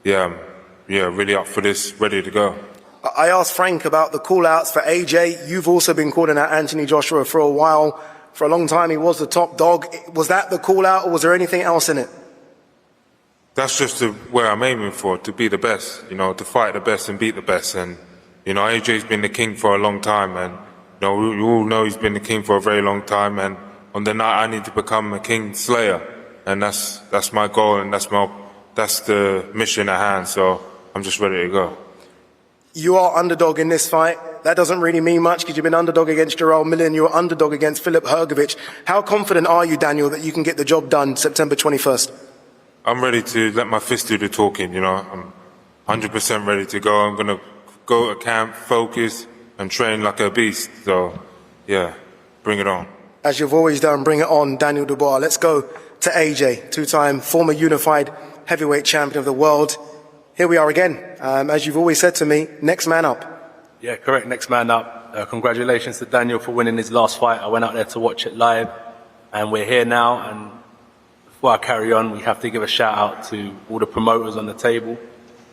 yeah, really up for this, ready to go. I asked Frank about the call-outs for AJ. You've also been calling out Anthony Joshua for a while. For a long time, he was the top dog. Was that the call-out, or was there anything else in it? That's just where I'm aiming for, to be the best, you know, to fight the best and beat the best. And, you know, AJ's been the king for a long time, and, you know, we all know he's been the king for a very long time, and on the night I need to become a king slayer, and that's my goal, and that's the mission at hand, so I'm just ready to go. You are underdog in this fight. That doesn't really mean much because you've been underdog against Jarrell Miller and you were underdog against Filip Hrgović. How confident are you, Daniel, that you can get the job done September 21st? I'm ready to let my fist do the talking, you know. I'm 100% ready to go. I'm going to go to camp, focus, and train like a beast. So, yeah, bring it on. As you've always done, bring it on, Daniel Dubois. Let's go to AJ, two-time former unified heavyweight champion of the world. Here we are again. As you've always said to me, next man up. Yeah, correct, next man up. Congratulations to Daniel for winning his last fight. I went out there to watch it live, and we're here now, and before I carry on, we have to give a shout out to all the promoters on the table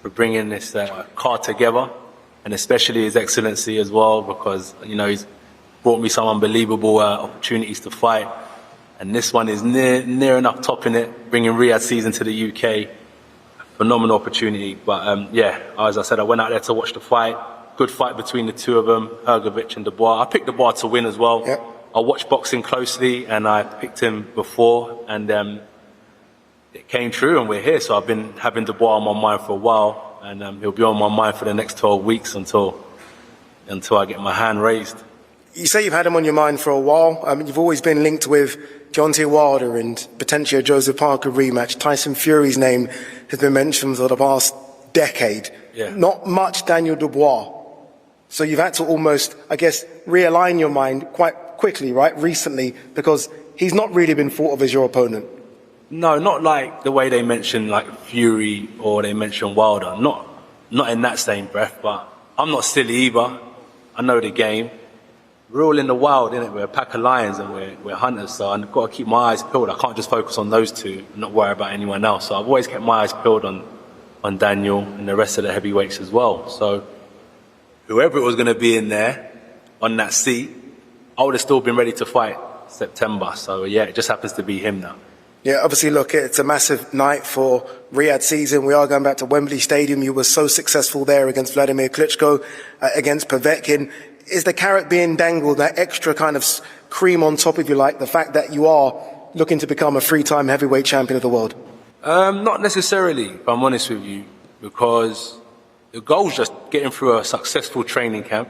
for bringing this card together, and especially His Excellency as well, because, you know, he's brought me some unbelievable opportunities to fight, and this one is near enough topping it, bringing Riyadh season to the UK. Phenomenal opportunity, but yeah, as I said, I went out there to watch the fight. Good fight between the two of them, Hrgović and Dubois. I picked Dubois to win as well. Yep. I watched boxing closely, and I picked him before, and it came true, and we're here. So I've been having Dubois on my mind for a while, and he'll be on my mind for the next 12 weeks until I get my hand raised. You say you've had him on your mind for a while. You've always been linked with Deontay Wilder and potentially a Joseph Parker rematch. Tyson Fury's name has been mentioned for the past decade. Yeah. Not much Daniel Dubois. So you've had to almost, I guess, realign your mind quite quickly, right, recently, because he's not really been thought of as your opponent. No, not like the way they mention like Fury or they mention Wilder. Not in that same breath, but I'm not silly either. I know the game. We're all in the wild, innit? We're a pack of lions and we're hunters, so I've got to keep my eyes peeled. I can't just focus on those two and not worry about anyone else. So I've always kept my eyes peeled on Daniel and the rest of the heavyweights as well. So whoever it was going to be in there on that seat, I would have still been ready to fight September. So yeah, it just happens to be him now. Yeah, obviously, look, it's a massive night for Riyadh season. We are going back to Wembley Stadium. You were so successful there against Vladimir Klitschko, against Povetkin. Is the carrot being dangled, that extra kind of cream on top, if you like, the fact that you are looking to become a three-time heavyweight champion of the world? Not necessarily, if I'm honest with you, because the goal's just getting through a successful training camp,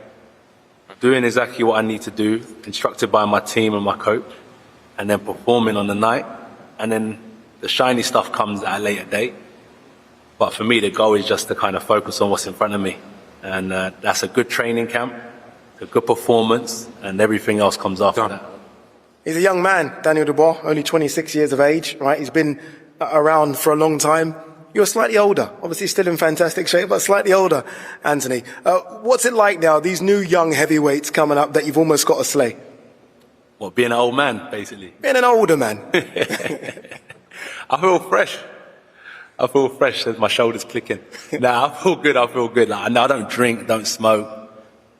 doing exactly what I need to do, instructed by my team and my coach, and then performing on the night. And then The shiny stuff comes at a later date. But for me, the goal is just to kind of focus on what's in front of me. And that's a good training camp, a good performance, and everything else comes after that. He's a young man, Daniel Dubois, only 26 years of age, right? He's been around for a long time. You're slightly older, obviously still in fantastic shape, but slightly older, Anthony. What's it like now, these new young heavyweights coming up that you've almost got to slay? Well, being an old man, basically. Being an older man. I feel fresh. I feel fresh as my shoulders clicking. Nah, I feel good. Like, I don't drink, don't smoke.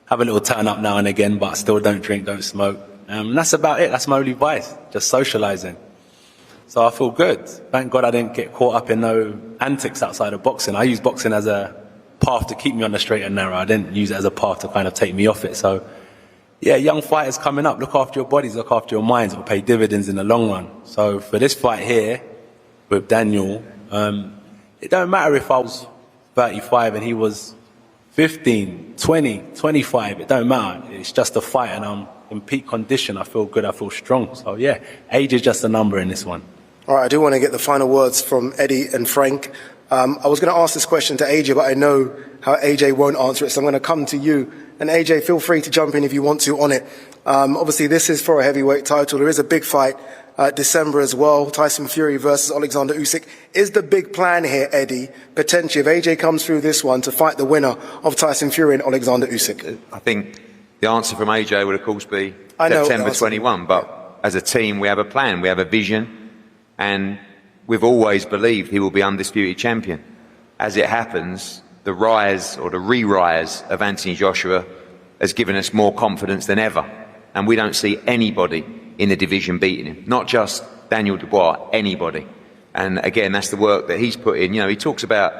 Have a little turn up now and again, but I still don't drink, don't smoke. That's about it. That's my only vice, just socializing. So I feel good. Thank God I didn't get caught up in no antics outside of boxing. I use boxing as a path to keep me on the straight and narrow. I didn't use it as a path to kind of take me off it. So, yeah, young fighters coming up, look after your bodies, look after your minds. It will pay dividends in the long run. So for this fight here with Daniel, it don't matter if I was 35 and he was 15, 20, 25. It don't matter. It's just a fight and I'm in peak condition. I feel good. I feel strong. So, yeah, age is just a number in this one. All right, I do want to get the final words from Eddie and Frank. I was going to ask this question to AJ, but I know how AJ won't answer it, so I'm going to come to you. And AJ, feel free to jump in if you want to on it. Obviously, this is for a heavyweight title. There is a big fight December as well, Tyson Fury versus Alexander Usyk. Is the big plan here, Eddie, potentially, if AJ comes through this one, to fight the winner of Tyson Fury and Alexander Usyk? I think the answer from AJ would, of course, be September 21. But as a team, we have a plan, we have a vision, and we've always believed he will be undisputed champion. As it happens, the rise or the re-rise of Anthony Joshua has given us more confidence than ever. And we don't see anybody in the division beating him. Not just Daniel Dubois, anybody. And again, that's the work that he's put in. You know, he talks about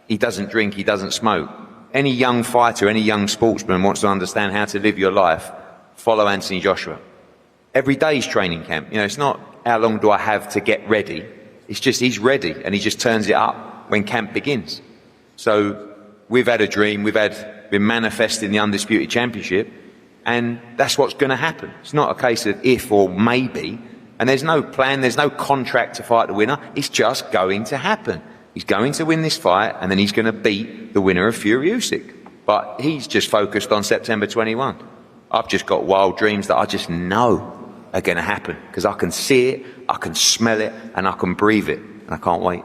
he doesn't drink, he doesn't smoke. Any young fighter, any young sportsman wants to understand how to live your life, follow Anthony Joshua. Every day's training camp. You know, it's not how long do I have to get ready. It's just he's ready and he just turns it up when camp begins. So we've had a dream, been manifesting the undisputed championship, and that's what's going to happen. It's not a case of if or maybe, and there's no plan, there's no contract to fight the winner. It's just going to happen. He's going to win this fight, and then he's going to beat the winner of Fury Usyk. But he's just focused on September 21. I've just got wild dreams that I just know are going to happen, because I can see it, I can smell it, and I can breathe it, and I can't wait.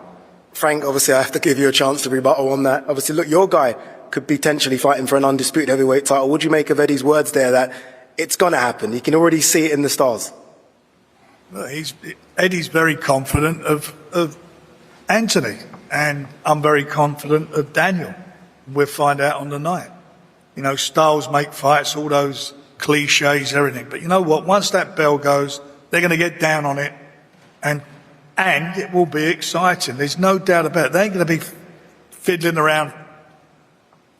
Frank, obviously I have to give you a chance to rebuttal on that. Obviously, look, your guy could potentially fighting for an undisputed heavyweight title. What do you make of Eddie's words there that it's going to happen? You can already see it in the stars. Well, Eddie's very confident of Anthony, and I'm very confident of Daniel. We'll find out on the night. You know, styles make fights, all those cliches, everything. But you know what? Once that bell goes, they're going to get down on it, and it will be exciting. There's no doubt about it. They ain't going to be fiddling around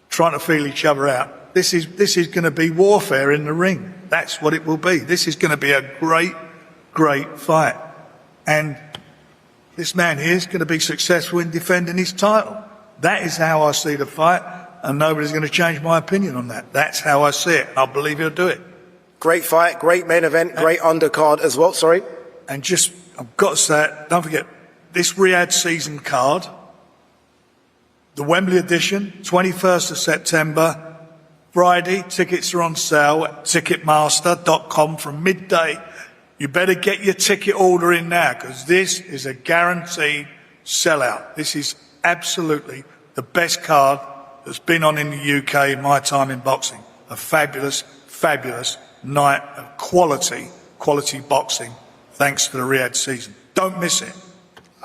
trying to feel each other out. This is going to be warfare in the ring. That's what it will be. This is going to be a great, great fight. And this man here is going to be successful in defending his title. That is how I see the fight, and nobody's going to change my opinion on that. That's how I see it. I believe he'll do it. Great fight, great main event, great undercard as well. Sorry. And just, I've got to say it, don't forget, this Riyadh season card, the Wembley edition, 21st of September, Friday, tickets are on sale at Ticketmaster.com from midday. You better get your ticket order in now, because this is a guaranteed sellout. This is absolutely the best card that's been on in the UK in my time in boxing. A fabulous, fabulous night of quality boxing, thanks to the Riyadh season. Don't miss it.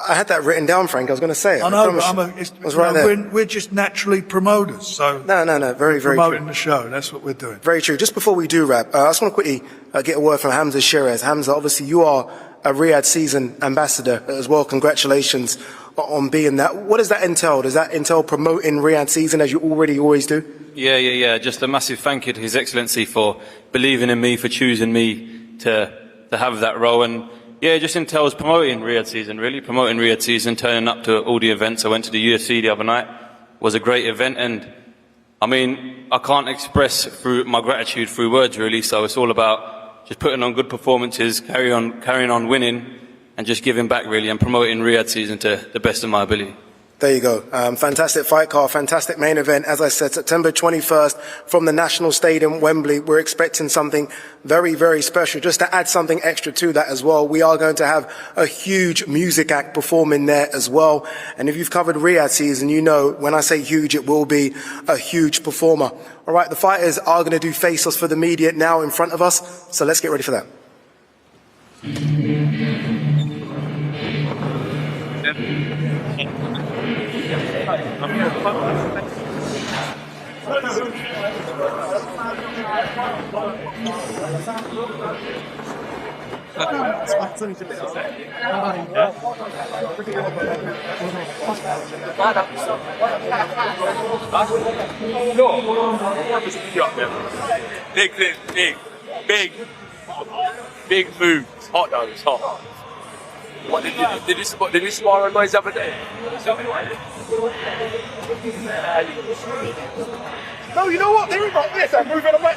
I had that written down, Frank. I was going to say it. I know, but we're just naturally promoters, so no, very, very promoting true. the show. That's what we're doing. Very true. Just before we do wrap, I just want to quickly get a word from Hamza Shirez. Hamza, obviously you are a Riyadh season ambassador as well. Congratulations on being that. What does that entail? Does that entail promoting Riyadh season as you always do? Yeah. Just a massive thank you to His Excellency for believing in me, for choosing me to have that role. And yeah, it just entails promoting Riyadh season, really. Promoting Riyadh season, turning up to all the events. I went to the UFC the other night. It was a great event, and I mean, I can't express through my gratitude through words, really. So it's all about just putting on good performances, carrying on winning, and just giving back really and promoting Riyadh season to the best of my ability. There you go. Fantastic fight card, fantastic main event. As I said, September 21st from the National Stadium, Wembley. We're expecting something very, very special. Just to add something extra to that as well, we are going to have a huge music act performing there as well. And if you've covered Riyadh season, you know when I say huge, it will be a huge performer. All right, the fighters are going to do face-offs for the media now in front of us. So let's get ready for that. Big moves. Hot though, it's hot. What did you spar on noise the other day? No, you know what? There we go. Yes, I'm moving away.